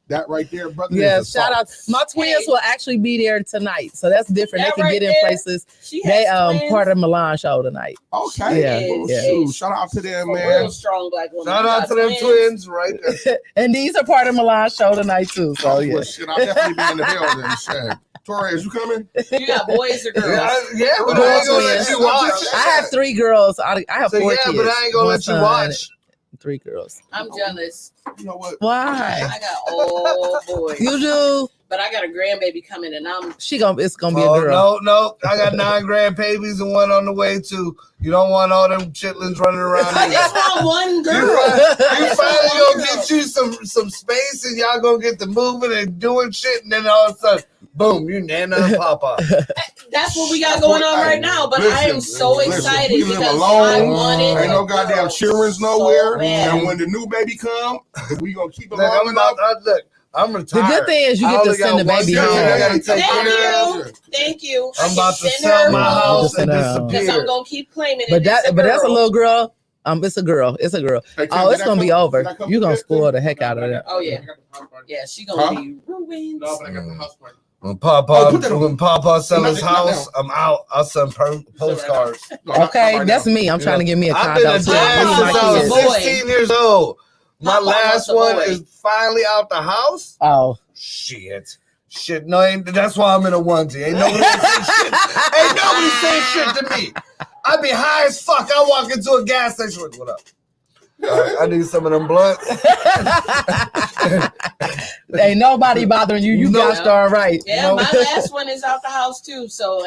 That right there, brother. Yeah, shout out. My twins will actually be there tonight, so that's different. They can get in places. They part of Milan show tonight. Okay. Yeah. Shout out to them, man. Real strong black woman. Shout out to them twins right there. And these are part of Milan show tonight too. So yeah. Shit, I'll definitely be in the building. Shit. Torres, you coming? You got boys or girls? Yeah, but I ain't gonna let you watch. I have 3 girls. I have 4 kids. Yeah, but I ain't gonna let you watch. 3 girls. I'm jealous. You know what? Why? I got all boys. You do? But I got a grandbaby coming, and it's gonna be a girl. No. I got 9 grandbabies and 1 on the way too. You don't want all them chitlins running around. I just want 1 girl. You finally gonna get you some space, and y'all gonna get to moving and doing shit, and then all of a sudden, boom, you Nana and Papa. That's what we got going on right now. But I am so excited we live because alone. I wanted. Ain't no goddamn children's nowhere. And when the new baby come, we gonna keep it long enough. I'm retired. The good thing is you get to send the baby home. Thank you. I'm about to sell my house and disappear. Because I'm gonna keep claiming it. But that's a little girl. It's a girl. It's a girl. Hey, oh, it's gonna be over. You're gonna spoil the heck out of that. Oh yeah. Yeah, she gonna be ruined. No, but I got the house party. When Papa sell his house, I'm out. I'll send postcards. Okay, that's me. I'm trying to get me a I've been condo. a dad since I was 16 years old. My last one is finally out the house. Oh. Shit. No, that's why I'm in a onesie. Ain't nobody saying shit to me. I be high as fuck. I walk into a gas station. What up? I need some of them blunts. Ain't nobody bothering you. You got started right. Yeah, my last one is out the house too. So,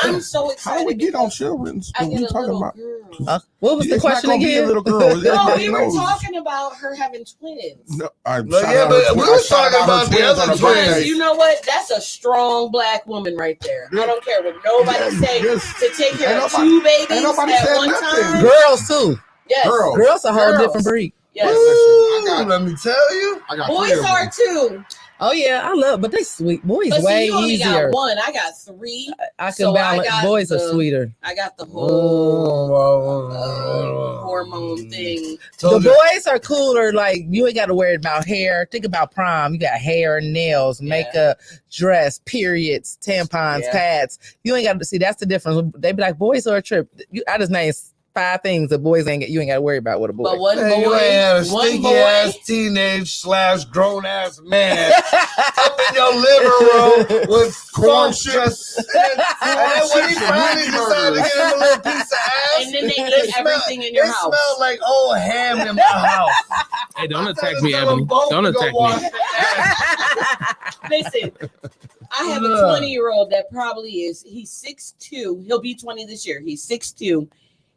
I'm so excited. How do we get on children's? I get a little girl. What was the question again? A little girl. No, we were talking about her having twins. No, but we were talking about the other twins. You know what? That's a strong black woman right there. I don't care what nobody say to take care of 2 babies at one time. Girls too. Yes. Girls a whole different breed. Yes. Let me tell you. Boys are too. Oh yeah, I love, but they sweet. Boys but way you only easier. Got 1. I got 3. I can balance. Boys are sweeter. I got the whole hormone thing. The boys are cooler. Like you ain't got to worry about hair. Think about prom. You got hair, nails, makeup, dress, periods, tampons, pads. You ain't got to see. That's the difference. They be like, boys are a trip. I just named 5 things that boys you ain't got to worry about with a boy. But one boy, you ain't had a stinky ass teenage / grown ass man up in your living room with corn chips. And then when he finally decided to get him a little piece of ass, and then they eat everything in your house. It smelled like old ham in my house. Hey, don't attack me, Ebony. Don't attack me. Listen, I have a 20-year-old that probably is. He's 6'2". He'll be 20 this year. He's 6'2".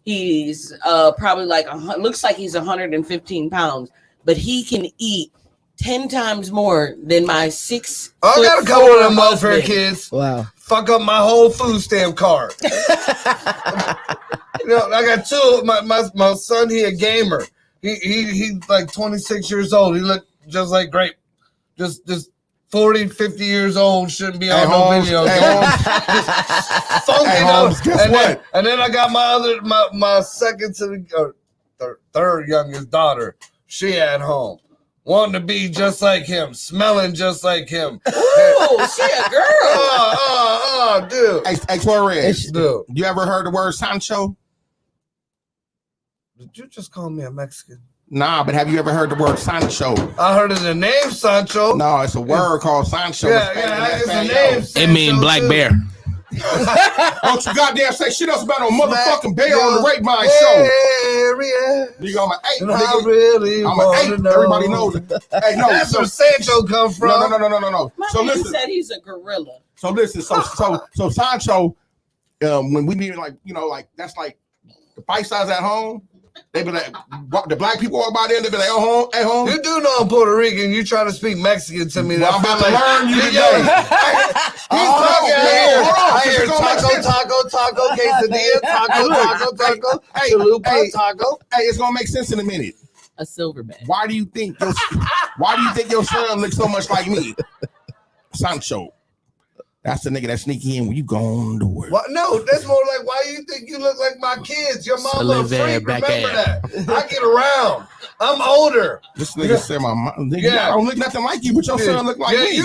He's probably like looks like he's 115 pounds, but he can eat 10 times more than my 6. I got a couple of them welfare kids. Wow. Fuck up my whole food stamp card. I got two. My son, he a gamer. He's like 26 years old. He look just like Grape. Just 40, 50 years old, shouldn't be on no video game. Funky Holmes, guess what? And then I got my second to the third youngest daughter. She at home. Wanting to be just like him, smelling just like him. Ooh, she a girl. Dude. Hey, Torres, dude. You ever heard the word Sancho? Did you just call me a Mexican? Nah, but have you ever heard the word Sancho? I heard of the name Sancho. No, it's a word called Sancho. It's a name. It mean black bear. Don't you goddamn say shit else about no motherfucking bear on the Grapevine show. Nigga, I'm an 8. I'm an 8. Everybody knows it. Hey, no, that's where Sancho come from. No. My So man listen. said he's a gorilla. So listen. So Sancho, when we mean like that's like the fight size at home. They be like, the black people walk by there, they be like, oh, hey, home. You do know I'm Puerto Rican. You try to speak Mexican to me. Well, I'm about to learn you today. I hear taco, quesadilla, taco, chalupa, taco. Hey, it's gonna make sense in a minute. A silverback. Why do you think your son looks so much like me? Sancho. That's the nigga that sneak in when you gone to work. What? No, that's more like, why you think you look like my kids? Your mama a freak, remember that. I get around. I'm older. This nigga said my mom. I don't look nothing like you, but your son look like me.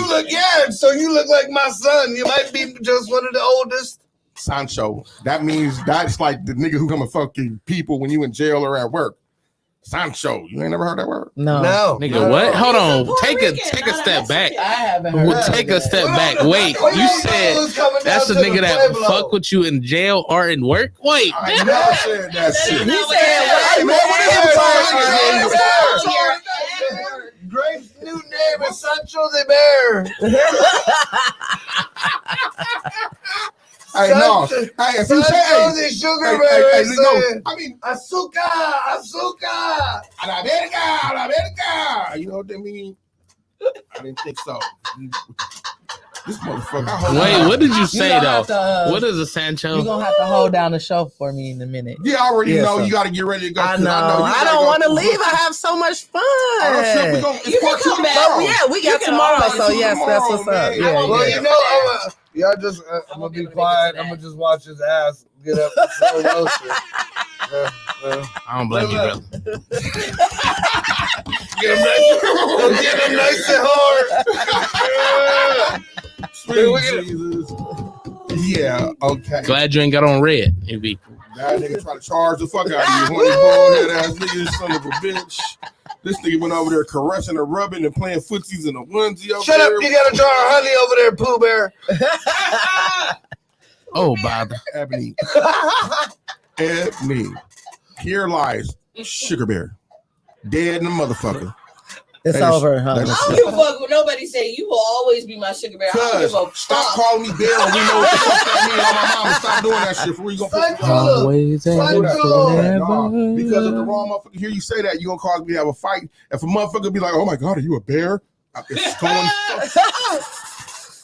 So you look like my son. You might be just one of the oldest. Sancho. That means that's like the nigga who come and fucking people when you in jail or at work. Sancho. You ain't never heard that word? No. Nigga, what? Hold on. Take a step back. I haven't heard that. Take a step back. Wait, you said that's the nigga that fuck with you in jail or in work? Wait. I never said that shit. He said, Grape's new name is Sancho the Bear. Hey, no. Hey, if you say, the sugar bear. No, I mean, azúcar. A la verga. You know what they mean? I didn't think so. This motherfucker. Wait, what did you say though? What is a Sancho? You're gonna have to hold down the show for me in a minute. You already know you got to get ready to go. I know. I don't want to leave. I have so much fun. You can come back. Yeah, we got tomorrow. So yes, that's what's up. Yeah. Well, you know, I'm gonna be quiet. I'm gonna just watch his ass get up and slow motion. I don't blame you, brother. Get him nice and hard. Sweet Jesus. Yeah, okay. Glad you ain't got on red. It'd be that nigga try to charge the fuck out of you. Horny bald head ass nigga, son of a bitch. This nigga went over there caressing and rubbing and playing footsies in a onesie. Shut up, you got a jar of honey over there, Pooh Bear. oh, Bob. Ebony. Here lies Sugar Bear. Dead in the motherfucker. It's over, huh? I don't give a fuck what nobody say. You will always be my sugar bear. I don't give a fuck. Stop calling me bear when we know what the fuck that means on my mama. Stop doing that shit. For you gonna put always and forever. Because if the wrong motherfucker hear you say that, you gonna cause me to have a fight. If a motherfucker be like, "Oh my god, are you a bear?" It's going.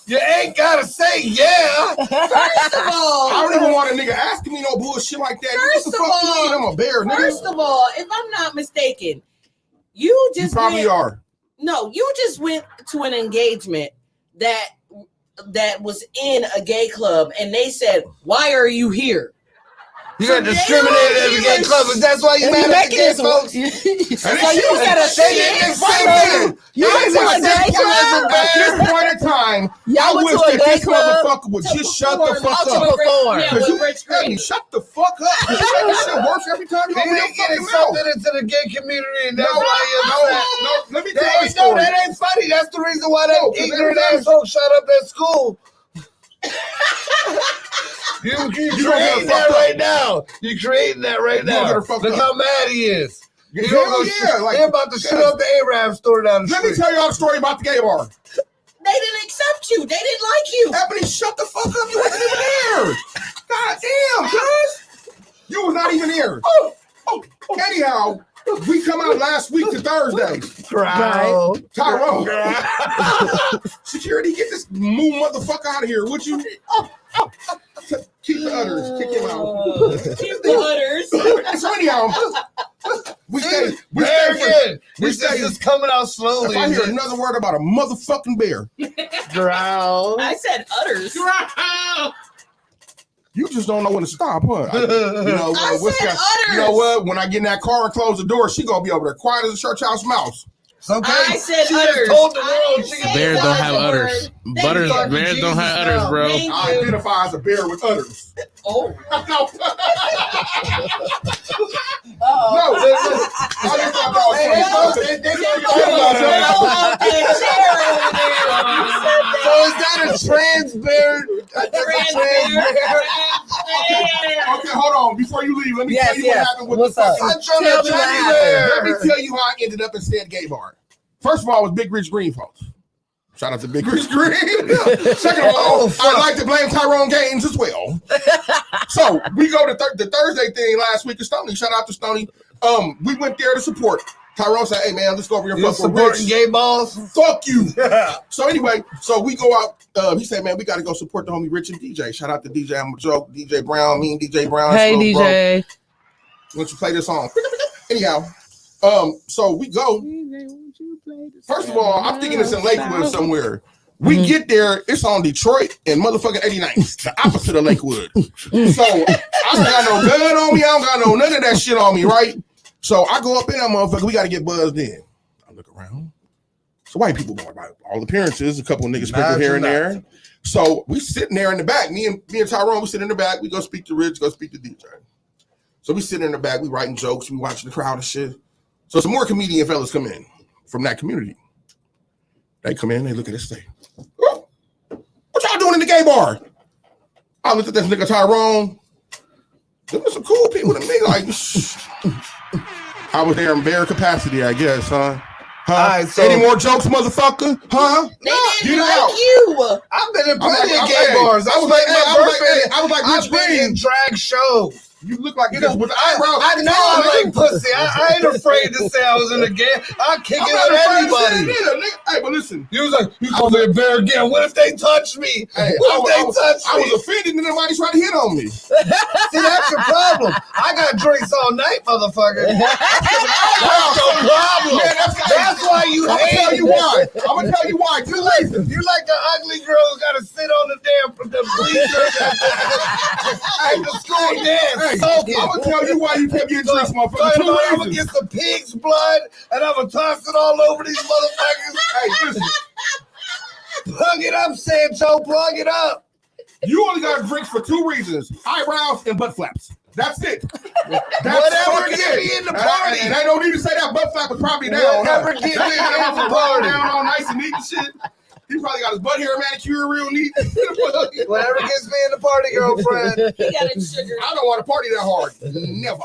You ain't gotta say yeah. First of all, I don't even want a nigga asking me no bullshit like that. First what the of fuck all, you mean I'm a bear, nigga? First of all, if I'm not mistaken, you probably are. No, you just went to an engagement that was in a gay club, and they said, "Why are you here?" You got discriminated at the gay club, but that's why you mad at the gay folks. So you gotta say it. You went to a gay club. At this point in time, I wish that this motherfucker would just shut the fuck up. Because you shut the fuck up. That shit works every time you open your fucking mouth. Into the gay community, and that's why you're upset. Let me tell you a story. That ain't funny. That's the reason why that ignorant asshole shut up at school. You're creating that right now. You're creating that right now. Look how mad he is. They're about to shoot up the Arab store down the street. Let me tell y'all a story about the gay bar. They didn't accept you. They didn't like you. Ebony, shut the fuck up. You wasn't even there. God damn, cuz. You was not even here. Oh. Anyhow, we come out last week to Thursday. Right. Tyrone. Security, get this moo motherfucker out of here, would you? Keep the udders. Kick him out. Keep the udders. So anyhow, we stay. This is coming out slowly. If I hear another word about a motherfucking bear, growl. I said udders. Growl. You just don't know when to stop, huh? You know what? When I get in that car and close the door, she gonna be over there quiet as a church house mouse. Okay. I said she udders. Told the world Bears don't have udders. Bears don't have udders, bro. I identify as a bear with udders. Oh. No. So is that a trans bear? Okay, hold on. Before you leave, let me tell you what happened with What's up? Let me tell you how I ended up in Stead Gay Bar. First of all, it was Big Rich Green folks. Shout out to Big Rich Green. Second of all, I'd like to blame Tyrone Gaines as well. So we go to the Thursday thing last week to Stoney. Shout out to Stoney. We went there to support. Tyrone said, "Hey man, let's go over here. You're supporting gay balls? Fuck you." So anyway, so we go out. He said, "Man, we got to go support the homie Rich and DJ." Shout out to DJ. I'm a joke. DJ Brown, me and DJ Brown. Hey DJ. Why don't you play this song? Anyhow, so we go. First of all, I'm thinking it's in Lakewood somewhere. We get there, it's on Detroit and motherfucking 89th, the opposite of Lakewood. So I don't got no gun on me. I don't got none of that shit on me, right? So I go up in that motherfucker. We got to get buzzed in. I look around. So white people going by all appearances, a couple of niggas sprinkled here and there. So we sitting there in the back. Me and Tyrone, we sit in the back. We go speak to Rich, go speak to DJ. So we sitting in the back. We writing jokes. We watching the crowd and shit. So some more comedian fellas come in from that community. They come in, they look at this thing. Oh, what y'all doing in the gay bar? I looked at this nigga Tyrone. There was some cool people to me. Like, I was there in bare capacity, I guess, huh? Right, so any more jokes, motherfucker? Huh? They didn't like you. I've been in plenty of gay bars. I was like, Rich Green in drag shows. You look like this with the eyebrows. I know I like pussy. I ain't afraid to say I was in the game. I'll kick it at anybody. Hey, but listen. You was like, you call me a bear again. What if they touch me? Hey, what if they touch me? I was offended and nobody tried to hit on me. See, that's your problem. I got drinks all night, motherfucker. That's your problem. Man, that's why you hate. I'm gonna tell you why. You like the ugly girl who gotta sit on the damn bleachers at the school dance. I'm gonna tell you why you kept getting drinks, motherfucker. I'm gonna get some pig's blood and I'm gonna toss it all over these motherfuckers. Hey, listen. Plug it up, Sancho. Plug it up. You only got drinks for two reasons: eyebrows and butt flaps. That's it. Whatever get me in the party. And I don't need to say that butt flap was probably down. Whatever get me in the party. Down all nice and neat and shit. He probably got his butt hair manicured real neat. Whatever gets me in the party, girlfriend. He got it sugar. I don't want to party that hard. Never.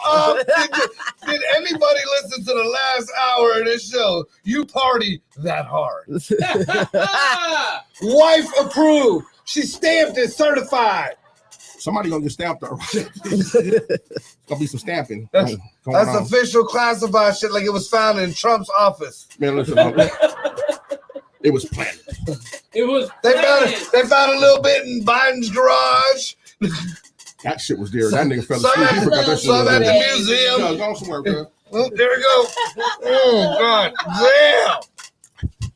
Did anybody listen to the last hour of this show? You party that hard. Wife approved. She stamped it, certified. Somebody gonna get stamped though. It's gonna be some stamping. That's official classified shit, like it was found in Trump's office. Man, listen. It was planted. It was. They found a little bit in Biden's garage. That shit was there. That nigga fell asleep. He forgot that shit was at there. the museum. No, go somewhere, bro. Oh, there we go. Oh God, damn.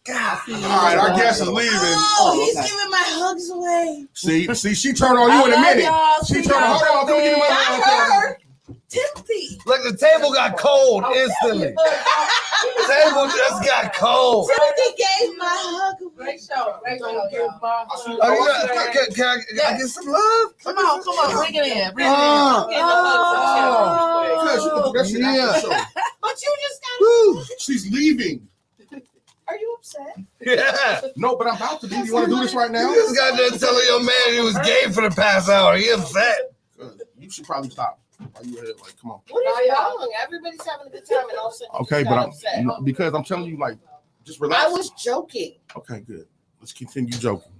God. All right, our guest is leaving. Oh, he's giving my hugs away. See, she turned on you in a minute. She turned on. Hold on, come give me my hug. Timothy. Look, the table got cold instantly. The table just got cold. Timothy gave my hug away. Can I get some love? Come on, bring it in. Bring it in. But you just got. She's leaving. Are you upset? Yeah. No, but I'm about to. Do you want to do this right now? You just got done telling your man he was gay for the past hour. He upset. You should probably stop. Are you ahead? Like, come on. What is wrong? Everybody's having a good time, and all of a sudden Okay, but because I'm telling you, like, just relax. I was joking. Okay, good. Let's continue joking.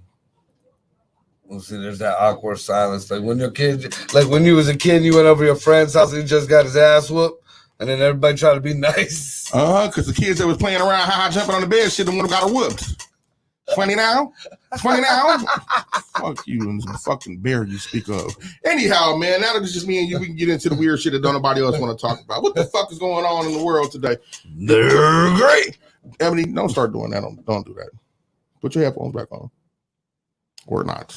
Well, see, there's that awkward silence. Like when your kid, like when you was a kid, you went over your friend's house and he just got his ass whooped, and then everybody tried to be nice. Because the kids that was playing around, jumping on the bed, shit, the one who got her whooped. Funny now? Fuck you and the fucking bear you speak of. Anyhow, man, now that it's just me and you, we can get into the weird shit that don't nobody else want to talk about. What the fuck is going on in the world today? They're great. Ebony, don't start doing that. Don't do that. Put your headphones back on. Or not.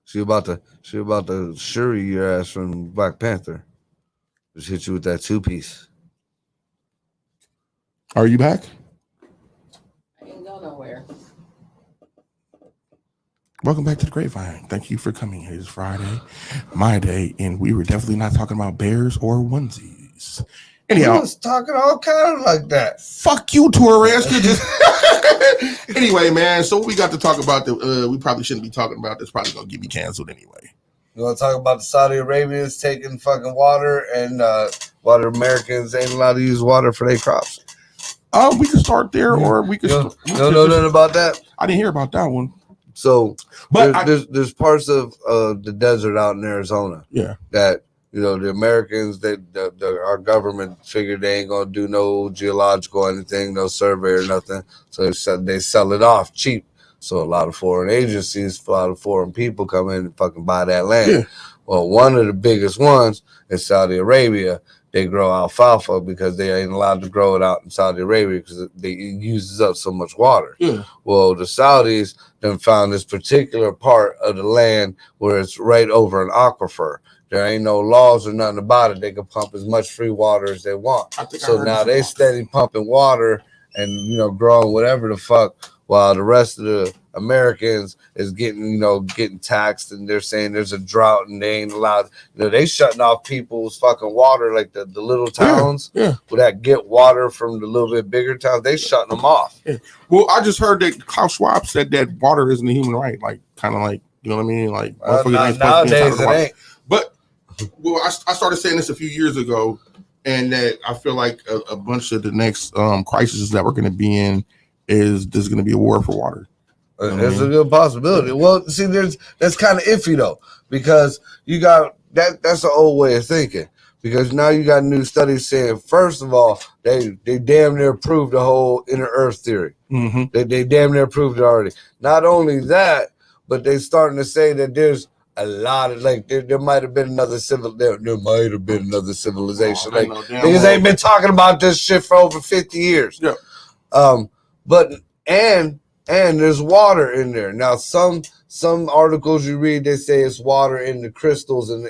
She about to Shuri your ass from Black Panther. Just hit you with that 2-piece. Are you back? I ain't go nowhere. Welcome back to the Grapevine. Thank you for coming. It is Friday, my day, and we were definitely not talking about bears or onesies. Anyhow, I was talking all kind of like that. Fuck you, Torres. Anyway, man. So we got to talk about we probably shouldn't be talking about this. Probably gonna get me canceled anyway. You want to talk about the Saudi Arabians taking fucking water and why the Americans ain't allowed to use water for their crops? We could start there, or we could. You don't know nothing about that? I didn't hear about that one. So, but there's parts of the desert out in Arizona. Yeah. That the Americans, our government figured they ain't gonna do no geological anything, no survey or nothing. So they sell it off cheap. So a lot of foreign agencies, a lot of foreign people come in and fucking buy that land. Yeah. Well, one of the biggest ones is Saudi Arabia. They grow alfalfa because they ain't allowed to grow it out in Saudi Arabia because it uses up so much water. Yeah. Well, the Saudis then found this particular part of the land where it's right over an aquifer. There ain't no laws or nothing about it. They can pump as much free water as they want. So now they steady pumping water and growing whatever the fuck, while the rest of the Americans is getting taxed, and they're saying there's a drought and they ain't allowed. They shutting off people's fucking water, like the little towns that get water from the little bit bigger towns. They shutting them off. Yeah. Well, I just heard that Klaus Schwab said that water isn't a human right, like kind of like what I mean, like nowadays it ain't. But well, I started saying this a few years ago, and that I feel like a bunch of the next crises that we're going to be in is there's going to be a war for water. There's a good possibility. Well, see, that's kind of iffy though, because you got that's an old way of thinking. Because now you got new studies saying, first of all, they damn near proved the whole inner Earth theory. Mm-hmm. They damn near proved it already. Not only that, but they starting to say that there's a lot of there might have been another there might have been another civilization. Niggas ain't been talking about this shit for over 50 years. Yeah. But and there's water in there. Now some articles you read, they say it's water in the crystals in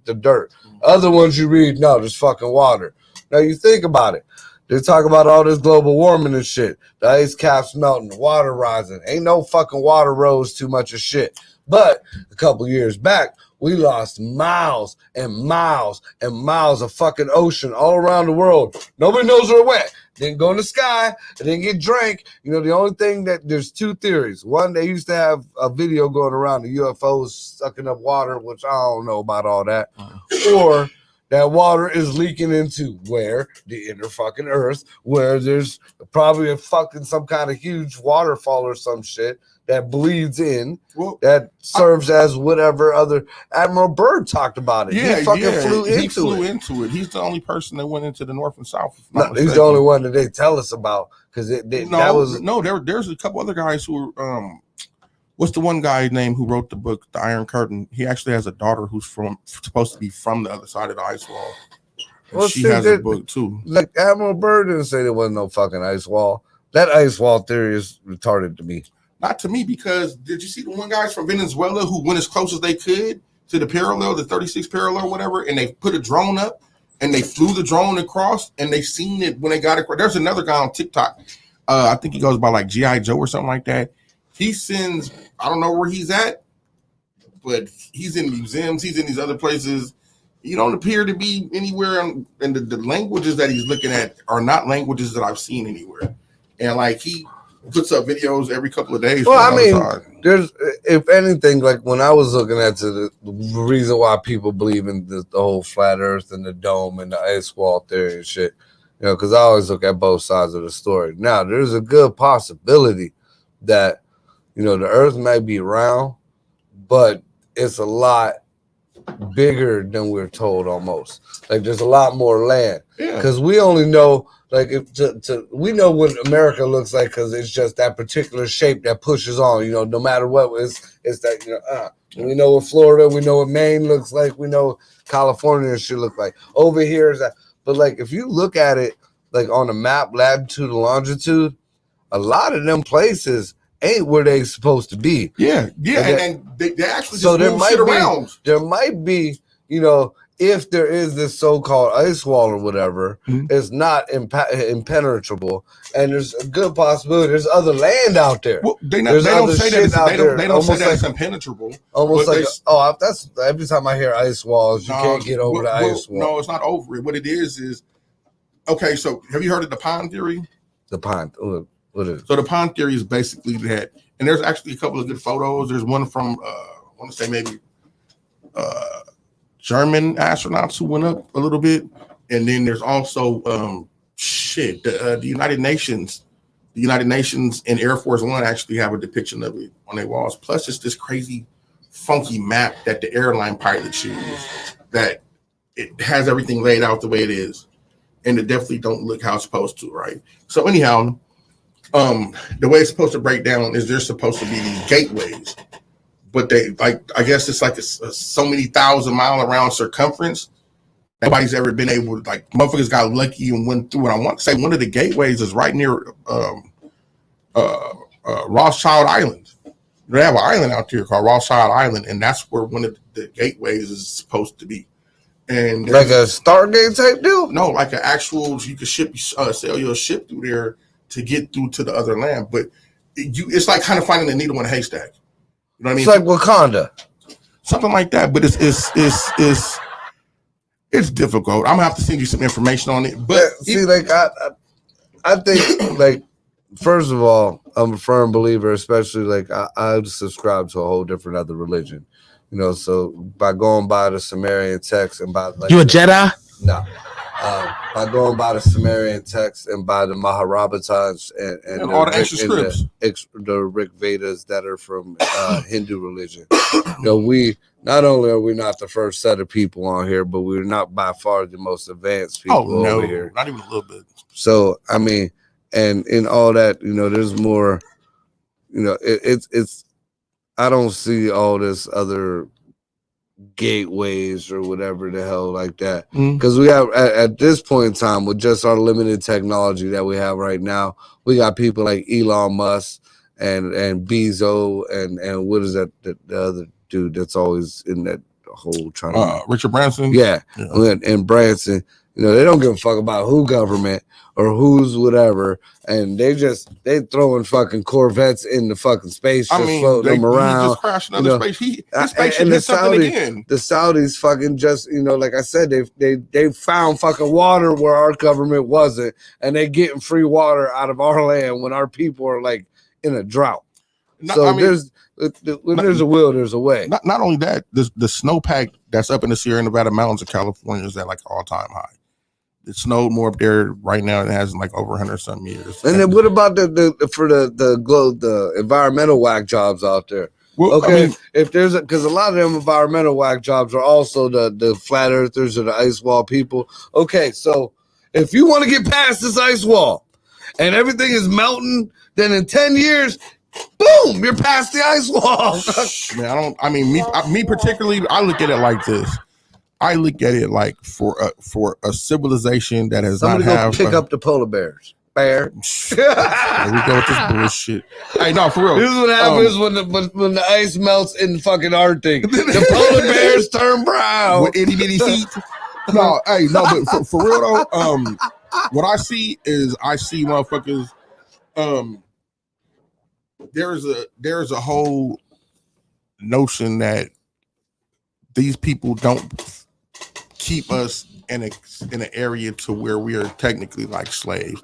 the dirt. Other ones you read, no, there's fucking water. Now you think about it. They talk about all this global warming and shit. The ice caps melting, the water rising. Ain't no fucking water rose too much of shit. But a couple years back, we lost miles and miles and miles of fucking ocean all around the world. Nobody knows where it went. Didn't go in the sky. It didn't get drank. The only thing there's two theories. One, they used to have a video going around the UFOs sucking up water, which I don't know about all that. Or that water is leaking into where? The inner fucking Earth, where there's probably a fucking some kind of huge waterfall or some shit that bleeds in, that serves as whatever other. Admiral Byrd talked about it. Yeah, he flew into it. He's the only person that went into the North and South. No, he's the only one that they tell us about because there's a couple other guys who were. What's the one guy's name who wrote the book, The Iron Curtain? He actually has a daughter who's supposed to be from the other side of the ice wall. Well, she has a book too. Like Admiral Byrd didn't say there wasn't no fucking ice wall. That ice wall theory is retarded to me. Not to me, because did you see the one guys from Venezuela who went as close as they could to the parallel, the 36 parallel, whatever, and they put a drone up and they flew the drone across and they seen it when they got across. There's another guy on TikTok. I think he goes by like G.I. Joe or something like that. He sends, I don't know where he's at, but he's in museums, he's in these other places. He don't appear to be anywhere, and the languages that he's looking at are not languages that I've seen anywhere. And like he puts up videos every couple of days. Well, I mean, there's, if anything, like when I was looking at the reason why people believe in the whole flat earth and the dome and the ice wall theory and shit, because I always look at both sides of the story. Now, there's a good possibility that, you know, the earth might be round, but it's a lot bigger than we're told almost. Like there's a lot more land. Because we only know, like, we know what America looks like because it's just that particular shape that pushes on, you know, no matter what, it's that, you know, we know what Florida, we know what Maine looks like, we know California should look like. Over here is that. But like if you look at it like on a map, latitude and longitude, a lot of them places ain't where they supposed to be. And they actually so just there move might shit be around. there might be, you know, if there is this so-called ice wall or whatever, it's not impenetrable, and there's a good possibility there's other land out there. Well, they don't say that it's impenetrable. Almost like that's every time I hear ice walls, you can't get over the ice wall. No, it's not over it. What it is okay. So have you heard of the pond theory? The pond. What is it? So the pond theory is basically that, and there's actually a couple of good photos. There's one from I want to say maybe German astronauts who went up a little bit, and then there's also the United Nations. The United Nations and Air Force One actually have a depiction of it on their walls. Plus, it's this crazy, funky map that the airline pilots use that it has everything laid out the way it is, and it definitely don't look how it's supposed to, right? So anyhow, the way it's supposed to break down is there's supposed to be these gateways, but they like, I guess it's like a so many 1,000-mile around circumference. Nobody's ever been able to, like, motherfuckers got lucky and went through it. I want to say one of the gateways is right near Rothschild Island. They have an island out there called Rothschild Island, and that's where one of the gateways is supposed to be. And like a Stargate type deal? No, like an actual, you could sail your ship through there to get through to the other land. But it's like kind of finding a needle in a haystack. You know what I mean? It's like Wakanda. Something like that, but it's difficult. I'm gonna have to send you some information on it. But see, like I think, like, first of all, I'm a firm believer, especially like I subscribe to a whole different other religion. You know, so by going by the Sumerian text and by like you a Jedi? No. By going by the Sumerian text and by the Mahabharatas and all the extra scripts, the Rig Vedas that are from Hindu religion. You know, we not only are we not the first set of people on here, but we're not by far the most advanced people over here. Not even a little bit. So I mean, and in all that, you know, there's more. You know, it's. I don't see all this other gateways or whatever the hell like that, because we have at this point in time, with just our limited technology that we have right now, we got people like Elon Musk and Bezos and what is that the other dude that's always in that whole trying to Richard Branson. Yeah. And Branson, you know, they don't give a fuck about who government or who's whatever, and they throwing fucking Corvettes in the fucking space, floating them around. Just crashed another space. His spaceship and hit something again. The Saudis fucking just, you know, like I said, they found fucking water where our government wasn't, and they getting free water out of our land when our people are like in a drought. When there's a will, there's a way. Not only that, the snowpack that's up in the Sierra Nevada mountains of California is at like all-time high. It snowed more up there right now than it has in like over 100-some years. And then what about the environmental whack jobs out there? Well, okay, I mean, if there's because a lot of them environmental whack jobs are also the flat earthers or the ice wall people. Okay, so if you want to get past this ice wall and everything is melting, then in 10 years, boom, you're past the ice wall. Man, me particularly, I look at it like this. I look at it like for a civilization that has Somebody not pick up the polar bears. Bear. Here we go with this bullshit. Hey, no, for real. This is what happens when the ice melts in the fucking Arctic. The polar bears turn brown with itty bitty feet. But for real though, what I see motherfuckers. There's a whole notion that these people don't keep us in an area to where we are technically like slaves.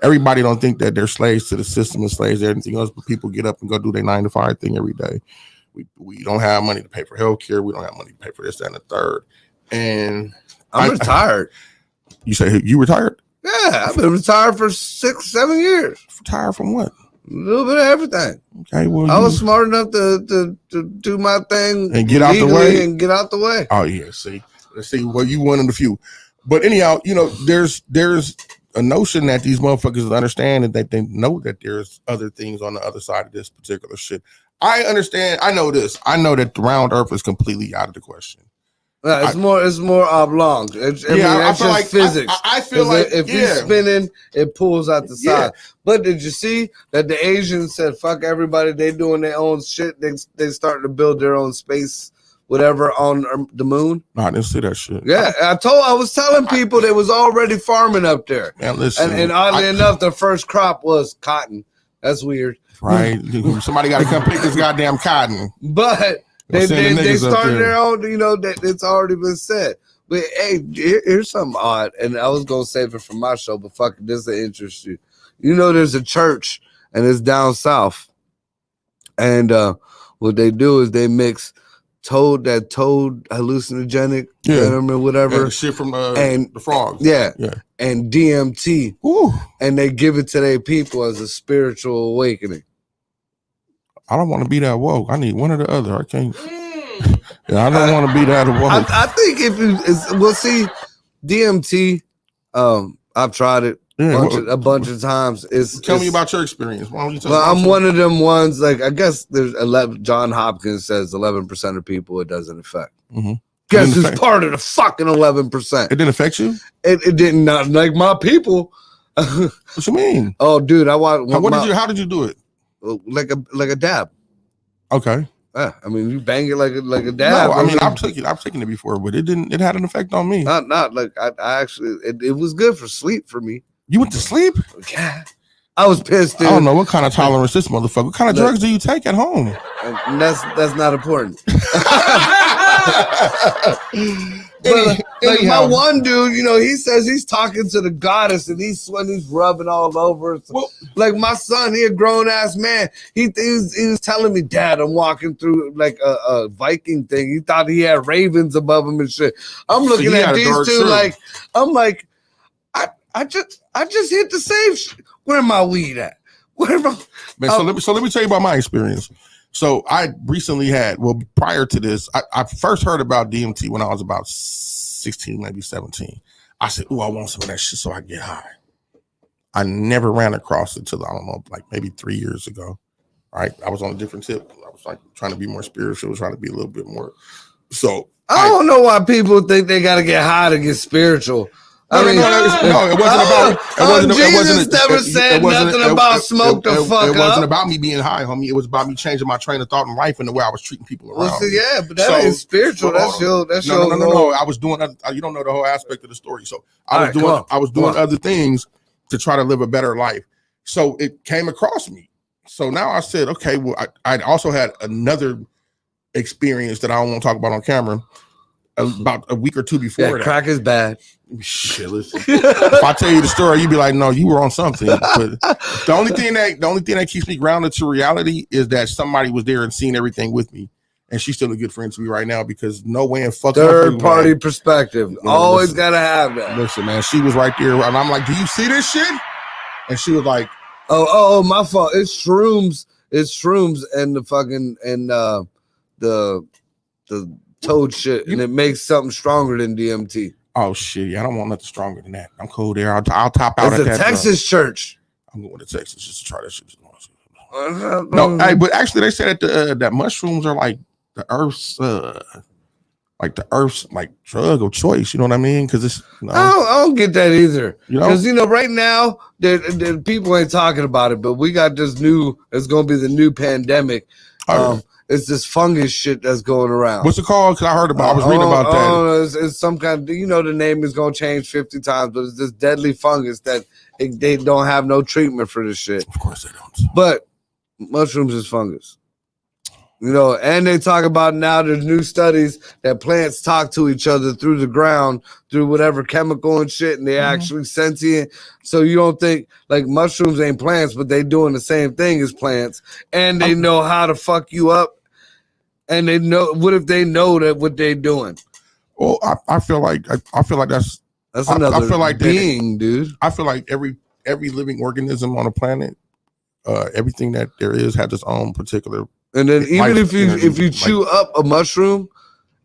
Everybody don't think that they're slaves to the system and slaves to everything else, but people get up and go do their 9-to-5 thing every day. We don't have money to pay for healthcare. We don't have money to pay for this, that, and the third. And I'm retired. You say you retired? Yeah, I've been retired for 6-7 years. Retired from what? A little bit of everything. Okay, well, I was smart enough to do my thing and get out the way. And get out the way. Oh yeah, see, let's see. Well, you one of the few, but anyhow, there's a notion that these motherfuckers understand and that they know that there's other things on the other side of this particular shit. I understand. I know this. I know that the round Earth is completely out of the question. It's more oblong. I feel just like physics. I feel like if you're spinning, it pulls out the side. But did you see that the Asians said, "Fuck everybody"? They doing their own shit. They starting to build their own space, whatever, on the moon. No, I didn't see that shit. Yeah, I was telling people they was already farming up there. Man, listen, and oddly enough, the first crop was cotton. That's weird, right? Somebody got to come pick this goddamn cotton. But they started their own, that it's already been said. But hey, here's something odd, and I was gonna save it for my show, but fuck it, this will interest you. There's a church, and it's down south, and what they do is they mix toad hallucinogenic, whatever shit from the frogs, and DMT, Ooh. And they give it to their people as a spiritual awakening. I don't want to be that woke. I need one or the other. I can't. I don't want to be that woke. I think we'll see DMT. I've tried it a bunch of times. Tell me about your experience. Why don't you tell me? I'm one of them ones. Like I guess there's 11. John Hopkins says 11% of people it doesn't affect. Mm-hmm. Guess who's part of the fucking 11%? It didn't affect you. It didn't not like my people. What you mean? Oh, dude, I watched. How did you do it? Like a dab. Okay. I mean, you bang it like a dab. No, I mean, I've taken it before, but it had an effect on me. Not like I actually. It was good for sleep for me. You went to sleep? Yeah. I was pissed, dude. I don't know what kind of tolerance this motherfucker. What kind of drugs do you take at home? And that's not important. But my one dude, he says he's talking to the goddess and he's rubbing all over. So, like my son, he a grown ass man. He was telling me, Dad, I'm walking through like a Viking thing. He thought he had ravens above him and shit. I'm looking at these two like, I'm like, I just hit the same shit. Where my weed at? Where my man? So let me tell you about my experience. So I recently prior to this, I first heard about DMT when I was about 16, maybe 17. I said, "Oh, I want some of that shit so I get high." I never ran across it until, I don't know, like maybe 3 years ago. Right? I was on a different tip. I was like trying to be more spiritual, trying to be a little bit more. So I don't know why people think they got to get high to get spiritual. It wasn't Jesus never said nothing about smoke the fuck up. It wasn't about me being high, homie. It was about me changing my train of thought in life and the way I was treating people around. Well, see, yeah, but that ain't spiritual. That's your. No. I was doing. You don't know the whole aspect of the story. So I was doing other things to try to live a better life. So it came across me. So now I said, okay, well, I also had another experience that I don't want to talk about on camera. About a week or two before that. Crack is bad. Shit, listen. If I tell you the story, you'd be like, "No, you were on something." But the only thing that keeps me grounded to reality is that somebody was there and seeing everything with me, and she's still a good friend to me right now because no way in fucking third party perspective. Always gotta have that. Listen, man, she was right there, and I'm like, "Do you see this shit?" And she was like, "Oh, my fault. It's shrooms. And the fucking the toad shit, and it makes something stronger than DMT." Oh shit! Yeah, I don't want nothing stronger than that. I'm cool there. I'll top out at that. Texas church. I'm going to Texas just to try that shit. No, but actually, they said that mushrooms are like the earth's drug of choice. You know what I mean? Because it's. I don't get that either. Because right now, the people ain't talking about it, but we got this new. It's going to be the new pandemic. It's this fungus shit that's going around. What's it called? Because I was reading about that. It's some kind. The name is going to change 50 times, but it's this deadly fungus that they don't have no treatment for this shit. Of course they don't. But mushrooms is fungus. And they talk about now there's new studies that plants talk to each other through the ground, through whatever chemical and shit, and they're actually sentient. So you don't think like mushrooms ain't plants, but they doing the same thing as plants, and they know how to fuck you up. And they know what if they know that what they're doing. Well, I feel like that's another being, dude. I feel like every living organism on the planet everything that there is has its own particular. And then even if you energy, chew up a mushroom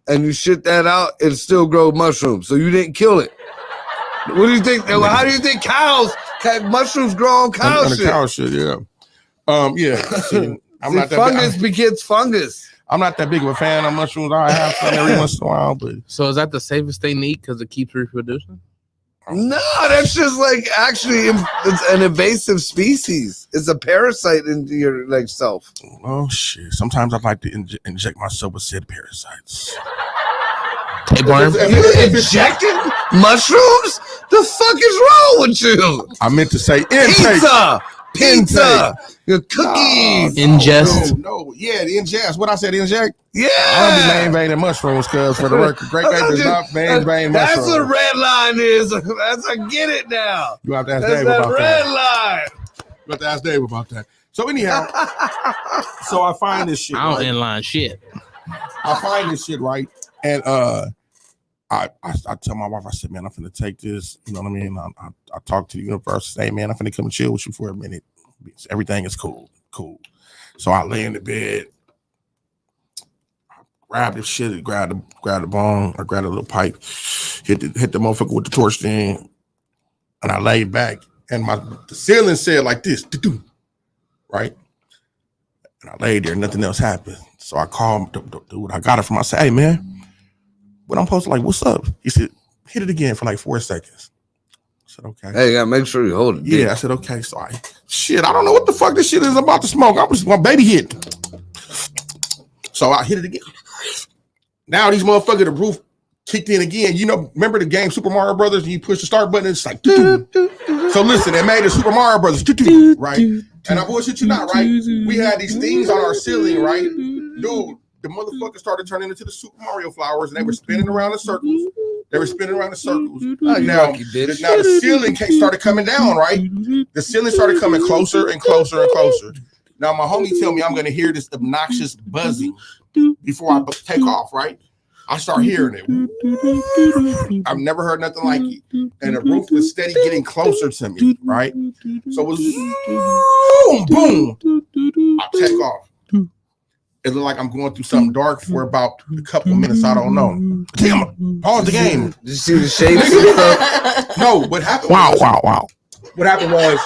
and you shit that out, it still grows mushrooms. So you didn't kill it. What do you think? How do you think mushrooms grow on cow shit? Cow shit, yeah. See, I'm not that fungus begets fungus. I'm not that big of a fan of mushrooms. I have some every once in a while, but so is that the safest thing to eat because it keeps reproducing? No, that's just like actually it's an invasive species. It's a parasite into your like self. Oh shit! Sometimes I like to inject myself with said parasites. Tapeworm? You injected mushrooms? The fuck is wrong with you? I meant to say intake. Pizza, your cookies. Ingest. No, yeah, the ingest. What I said, inject? Yeah. I don't be main veining mushrooms, cause for the record, Grape Vine does not main vein mushrooms. That's what red line is. I get it now. You have to ask That's Dave that about red that. line. You have to ask Dave about that. So anyhow, so I find this shit. I don't right? inline shit. I find this shit right, and I tell my wife, I said, man, I'm finna take this. You know what I mean? I talk to the universe, say, man, I'm finna come and chill with you for a minute. Everything is cool. So I lay in the bed, I grab the shit, grab the bong, or grab a little pipe, hit the motherfucker with the torch thing, and I lay back, and the ceiling said like this, right? And I laid there, nothing else happened. So I called the dude I got it from. I said, hey man, what I'm supposed to like, what's up? He said, hit it again for like 4 seconds. I said, okay. Hey, you gotta make sure you hold it. Yeah, I said, okay. So I don't know what the fuck this shit is about to smoke. My baby hit. So I hit it again. Now these motherfuckers, the roof kicked in again. You know, remember the game Super Mario Brothers and you push the start button, it's like, so listen, they made the Super Mario Brothers, right? And I bullshit you not, right? We had these things on our ceiling, right? Dude, the motherfuckers started turning into the Super Mario flowers and they were spinning around in circles. Now the ceiling started coming down, right? The ceiling started coming closer and closer and closer. Now my homie tell me I'm gonna hear this obnoxious buzzing before I take off, right? I start hearing it. I've never heard nothing like it. And the roof was steady getting closer to me, right? So it was boom, boom. I take off. It looked like I'm going through something dark for about a couple of minutes. I don't know. Damn, pause the game. Did you see the shapes? No, what happened? Wow. What happened was,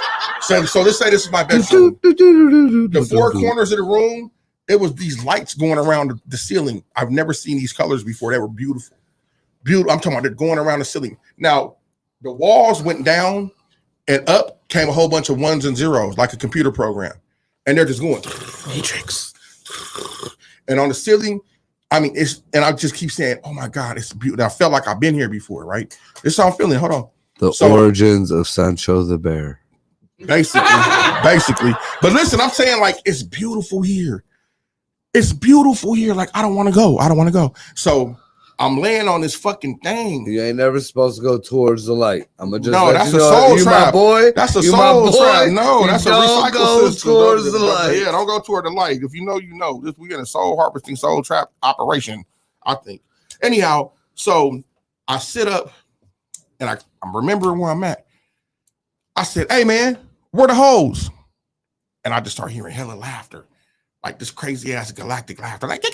so let's say this is my bedroom. The four corners of the room, it was these lights going around the ceiling. I've never seen these colors before. They were beautiful. I'm talking about they're going around the ceiling. Now, the walls went down and up came a whole bunch of ones and zeros, like a computer program. And they're just going, Matrix. And on the ceiling, I mean, and I just keep saying, oh my God, it's beautiful. I felt like I've been here before, right? This is how I'm feeling. Hold on. The origins of Sancho the Bear. Basically. But listen, I'm saying like, it's beautiful here. It's beautiful here. Like, I don't want to go. So I'm laying on this fucking thing. You ain't never supposed to go towards the light. I'm gonna just that's a soul trap. My boy. That's a soul trap. No, that's a recycle go system. Towards the light. Yeah, don't go toward the light. If you know, you know. We in a soul harvesting, soul trap operation, I think. Anyhow, so I sit up and I'm remembering where I'm at. I said, hey man, where the hoes? And I just start hearing hella laughter. Like this crazy ass galactic laughter. Like,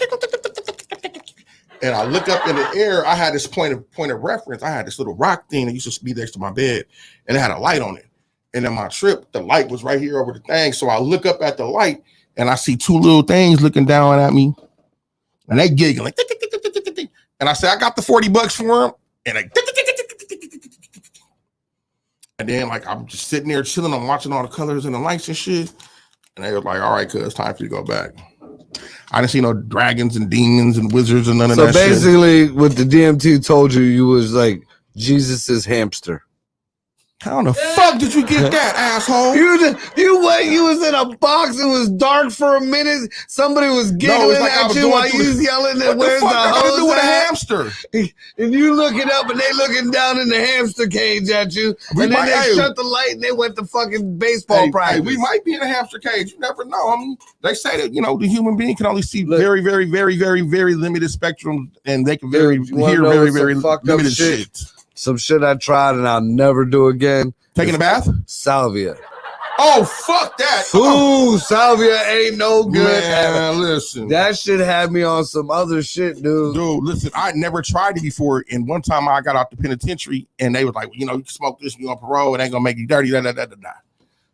and I look up in the air. I had this point of reference. I had this little rock thing that used to be next to my bed, and it had a light on it. And in my trip, the light was right here over the thing. So I look up at the light, and I see two little things looking down at me, and they giggling. And I say, I got the $40 for them, and then like I'm just sitting there chilling. I'm watching all the colors and the lights and shit, and they were like, "All right, cuz, time for you to go back." I didn't see no dragons and demons and wizards and none of that shit. So basically, what the DMT told you was like Jesus's hamster. How the fuck did you get that, asshole? You was in a box. It was dark for a minute. Somebody was giggling at you while you was yelling at where's the hose with a hamster? And you looking up and they looking down in the hamster cage at you. And then they shut the light and they went to fucking baseball practice. We might be in a hamster cage. You never know. I mean, they say that, the human being can only see very, very, very, very, very limited spectrum, and they can hear very, very limited shit. Some shit I tried and I'll never do again. Taking a bath? Salvia. Oh, fuck that. Ooh, salvia ain't no good. Man, listen. That shit had me on some other shit, dude. Dude, listen, I never tried it before. And one time I got out the penitentiary and they was like, you know, you can smoke this when you're on parole. It ain't going to make you dirty. Da.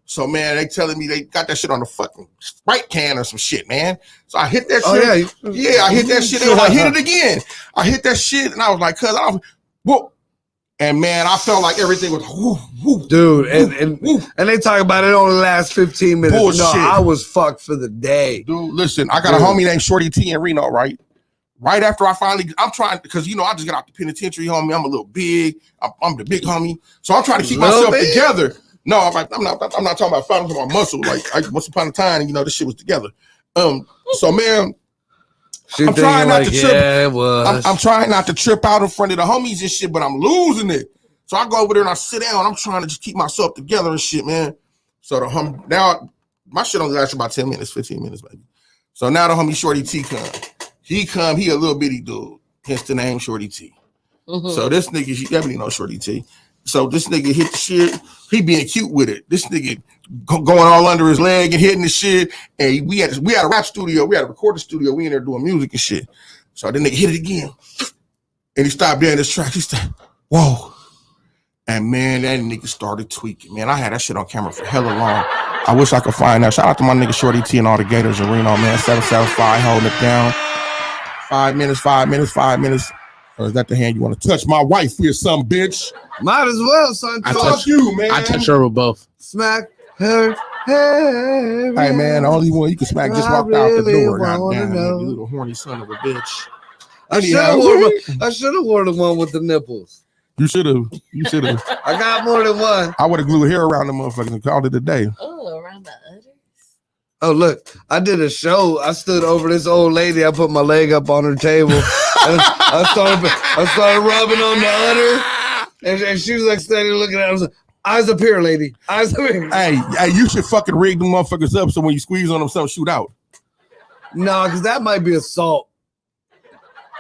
So, man, they telling me they got that shit on the fucking Sprite can or some shit, man. So I hit that shit. Yeah, I hit that shit. And I hit it again. I hit that shit and I was like, cuz whoa. And man, I felt like everything was whoo, dude. And they talk about it only last 15 minutes. Bullshit. No, I was fucked for the day. Dude, listen, I got a homie named Shorty T in Reno, right? Right after I'm trying, because you know, I just got out the penitentiary, homie. I'm a little big. I'm the big homie. So I'm trying to keep myself together. No, I'm not talking about fat, I'm talking about muscle. Like once upon a time, you know, this shit was together. So man, I'm trying not to trip. Yeah, it was. I'm trying not to trip out in front of the homies and shit, but I'm losing it. So I go over there and I sit down. I'm trying to just keep myself together and shit, man. So now my shit only lasts about 10 minutes, 15 minutes, maybe. So now the homie Shorty T come. He a little bitty dude, hence the name Shorty T. Mm-hmm. So this nigga, you definitely know Shorty T. So this nigga hit the shit. He being cute with it. This nigga going all under his leg and hitting the shit. And we had a rap studio. We had a recording studio. We in there doing music and shit. So the nigga hit it again. And he stopped doing this track. He said, whoa. And man, that nigga started tweaking. Man, I had that shit on camera for hella long. I wish I could find that. Shout out to my nigga Shorty T and all the Gators in Reno, man. 775 holding it down. 5 minutes. Or is that the hand you want to touch my wife with, some bitch? Might as well, son. Fuck you, man. I touch her with both. Smack her. Hey, man, the only one you can smack just walked out the door. Goddamn, you little horny son of a bitch. I should have worn the one with the nipples. You should have. I got more than one. I would have glued hair around the motherfuckers and called it a day. Oh, around the udders? Oh, look, I did a show. I stood over this old lady. I put my leg up on her table. I started rubbing on the udder. And she was like standing looking at it. I was like, eyes up here, lady. Eyes up here. Hey, you should fucking rig them motherfuckers up so when you squeeze on them, something shoot out. No, because that might be assault.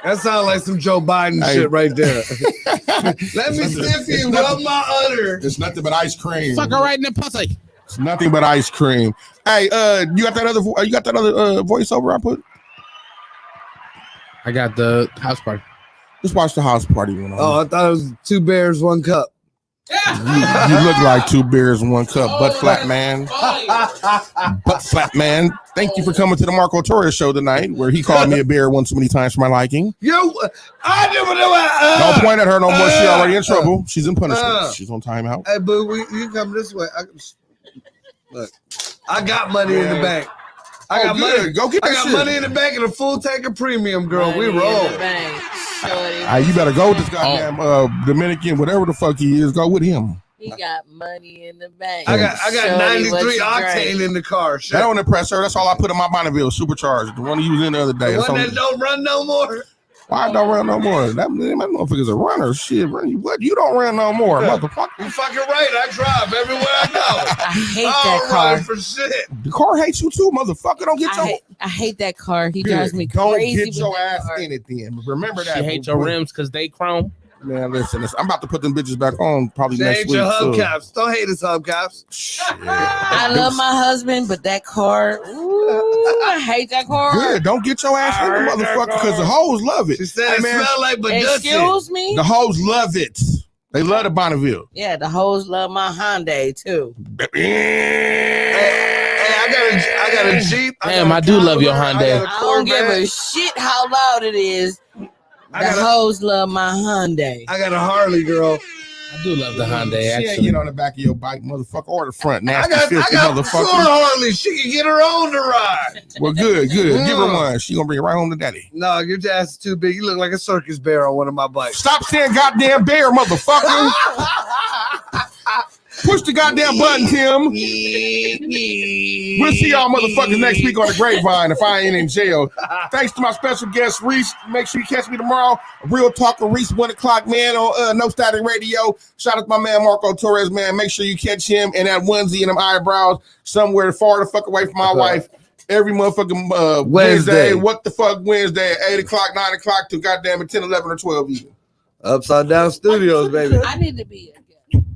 That sounds like some Joe Biden shit right there. Let me sniff you, rub my udder. It's nothing but ice cream. Fuck her right in the pussy. It's nothing but ice cream. Hey, you got that other voiceover I put? I got the house party. Just watch the house party. Oh, I thought it was 2 bears, 1 cup. You look like 2 beers in 1 cup. Butt flat man. Butt flat man. Thank you for coming to the Marco Torres show tonight, where he called me a bear one too many times for my liking. I never know. Don't point at her no more. She already in trouble. She's in punishment. She's on timeout. Hey, boo, you come this way. Look, I got money in the bank. I got money. Go get that shit. I got money in the bank and a full tank of premium, girl. Money we roll. You better go with this goddamn Dominican, whatever the fuck he is. Go with him. He got money in the bank. I got 93 octane in the car. That don't impress her. That's all I put in my Bonneville supercharged. The one he was in the other day. The one that don't run no more. Why don't run no more? That motherfucker's a runner. Shit, what? You don't run no more, motherfucker. You fucking right. I drive everywhere I go. I hate that car. For shit. The car hates you too, motherfucker. Don't get I hate that car. He drives me crazy. Don't get your ass in it then. Remember that. She hates your rims because they chrome. Man, listen, I'm about to put them bitches back on probably next week. Your hubcaps. Don't hate his hubcaps. I love my husband, but that car, I hate that car. Good. Don't get your ass in the motherfucker because the hoes love it. She said it smell like Excuse me? The hoes love it. They love the Bonneville. Yeah, the hoes love my Hyundai too. I got a Jeep. Damn, I do love your Hyundai. I don't give a shit how loud it is. The hoes love my Hyundai. I got a Harley, girl. I do love the Hyundai, She actually. ain't get on the back of your bike, motherfucker, or the front. Nasty, I filthy got motherfucker. Harley. She can get her own to ride. Well, good. Give her one. She gonna bring it right home to daddy. No, your ass is too big. You look like a circus bear on one of my bikes. Stop saying goddamn bear, motherfucker. Push the goddamn button, Tim. We'll see y'all motherfuckers next week on the Grapevine if I ain't in jail. Thanks to my special guest, Reese. Make sure you catch me tomorrow. Real Talk with Reese, 1 o'clock, man, on No Static Radio. Shout out to my man, Marco Torres, man. Make sure you catch him and that onesie and them eyebrows somewhere far the fuck away from my wife. Every motherfucking Wednesday. What the fuck Wednesday at 8 o'clock, 9 o'clock to goddamn 10, 11, or 12 even. Upside Down Studios, baby. I need to be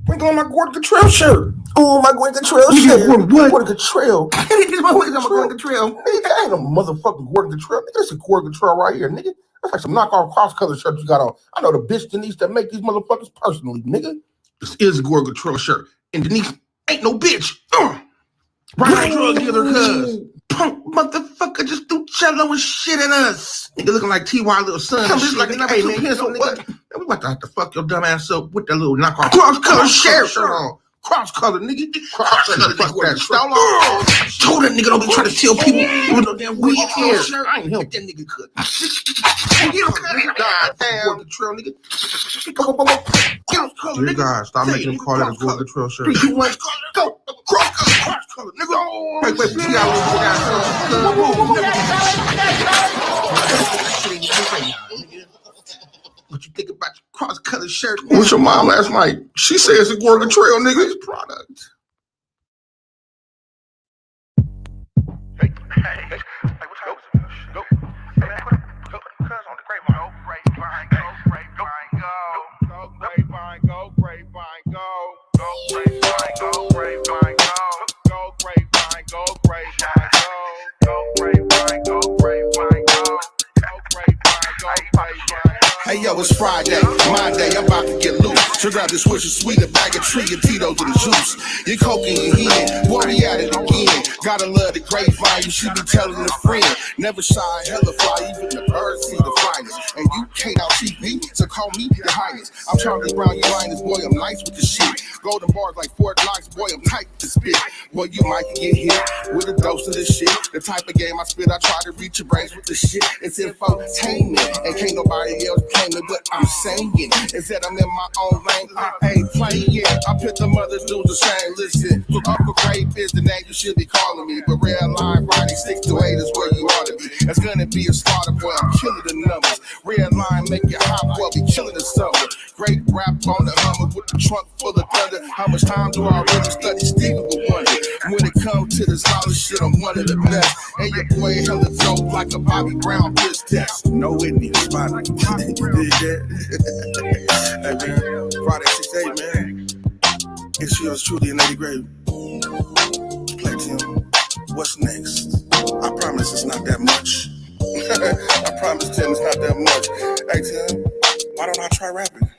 Bring on my Gordon Cottrell shirt. Oh, my Gordon Cottrell shirt. What? Gordon Cottrell. This motherfucker's on Gordon Cottrell. Nigga, that ain't a motherfucking Gordon Cottrell. Nigga, that's a Gordon Cottrell right here, nigga. That's like some knockoff cross-color shirt you got on. I know the bitch Denise that make these motherfuckers personally, nigga. This is a Gordon Cottrell shirt. And Denise ain't no bitch. Right, drug dealer, cuz. Punk motherfucker just threw cello and shit at us. Nigga looking like T.Y. little son. Like, hey, man, here's so what, nigga. We about to have to fuck your dumb ass up with that little knockoff cross-color shirt on. Cross-color, nigga. Cross-color, fuck that shirt. Told that nigga don't be trying to tell people with no damn weed here. I ain't help that nigga could. God damn. Gordon Cottrell, nigga. Dear God, stop making him call that a Gordon Cottrell shirt. 3, 2, 1, go. Cross-color, nigga. Wait, we got a little what you think about your cross-color shirt? What's your mom last night? She said it's a Gordon Cottrell, nigga. It's product. Hey, what's up? Go. Hey, man, go. Cuz on the Grapevine. Go, Grapevine, go. Go, Grapevine, go. Go, Grapevine, go. Go, Grapevine, go. Go, Grapevine, go. Grapevine, go. Go, Grapevine, go. Grapevine, go. Go, Grapevine, go. Grapevine. Hey yo, it's Friday, my day, I'm about to get loose. So grab the switch of sweet, a bag of tree, and Tito's to the juice. You're coking your head, boy, we at it again. Gotta love the grapevine, you should be telling a friend. Never shy, hella fly, even the birds see the finest. And you can't out-cheat me, so call me your highness. I'm Charlie Brown, your highness, boy, I'm nice with the shit. Golden bars like Fort Knox, boy, I'm tight to spit. Boy, you might get hit with a dose of this shit. The type of game I spit, I try to reach your brains with the shit. It's infotainment, and can't nobody else claim it, but I'm saying is that I'm in my own lane. I ain't playing. I put the mothers do the same. Listen, Uncle Grape is the name you should be calling me, but real line riding 6 to 8 is where you ought to be. It's gonna be a slaughter, boy. I'm killing the numbers. Red line make it hot, boy. Be killing the summer. Great rap on the Hummer with the trunk full of thunder. How much time do I really study Stevie would wonder? When it comes to this lawless shit, I'm one of the best. And your boy hella dope like a Bobby Brown piss test. No Whitney, spot. You did that? Hey man, Friday 6-8, man. It's yours truly, Lady Grape. Platinum, what's next? I promise it's not that much. I promise, Tim, it's not that much. Hey, Tim, why don't I try rapping?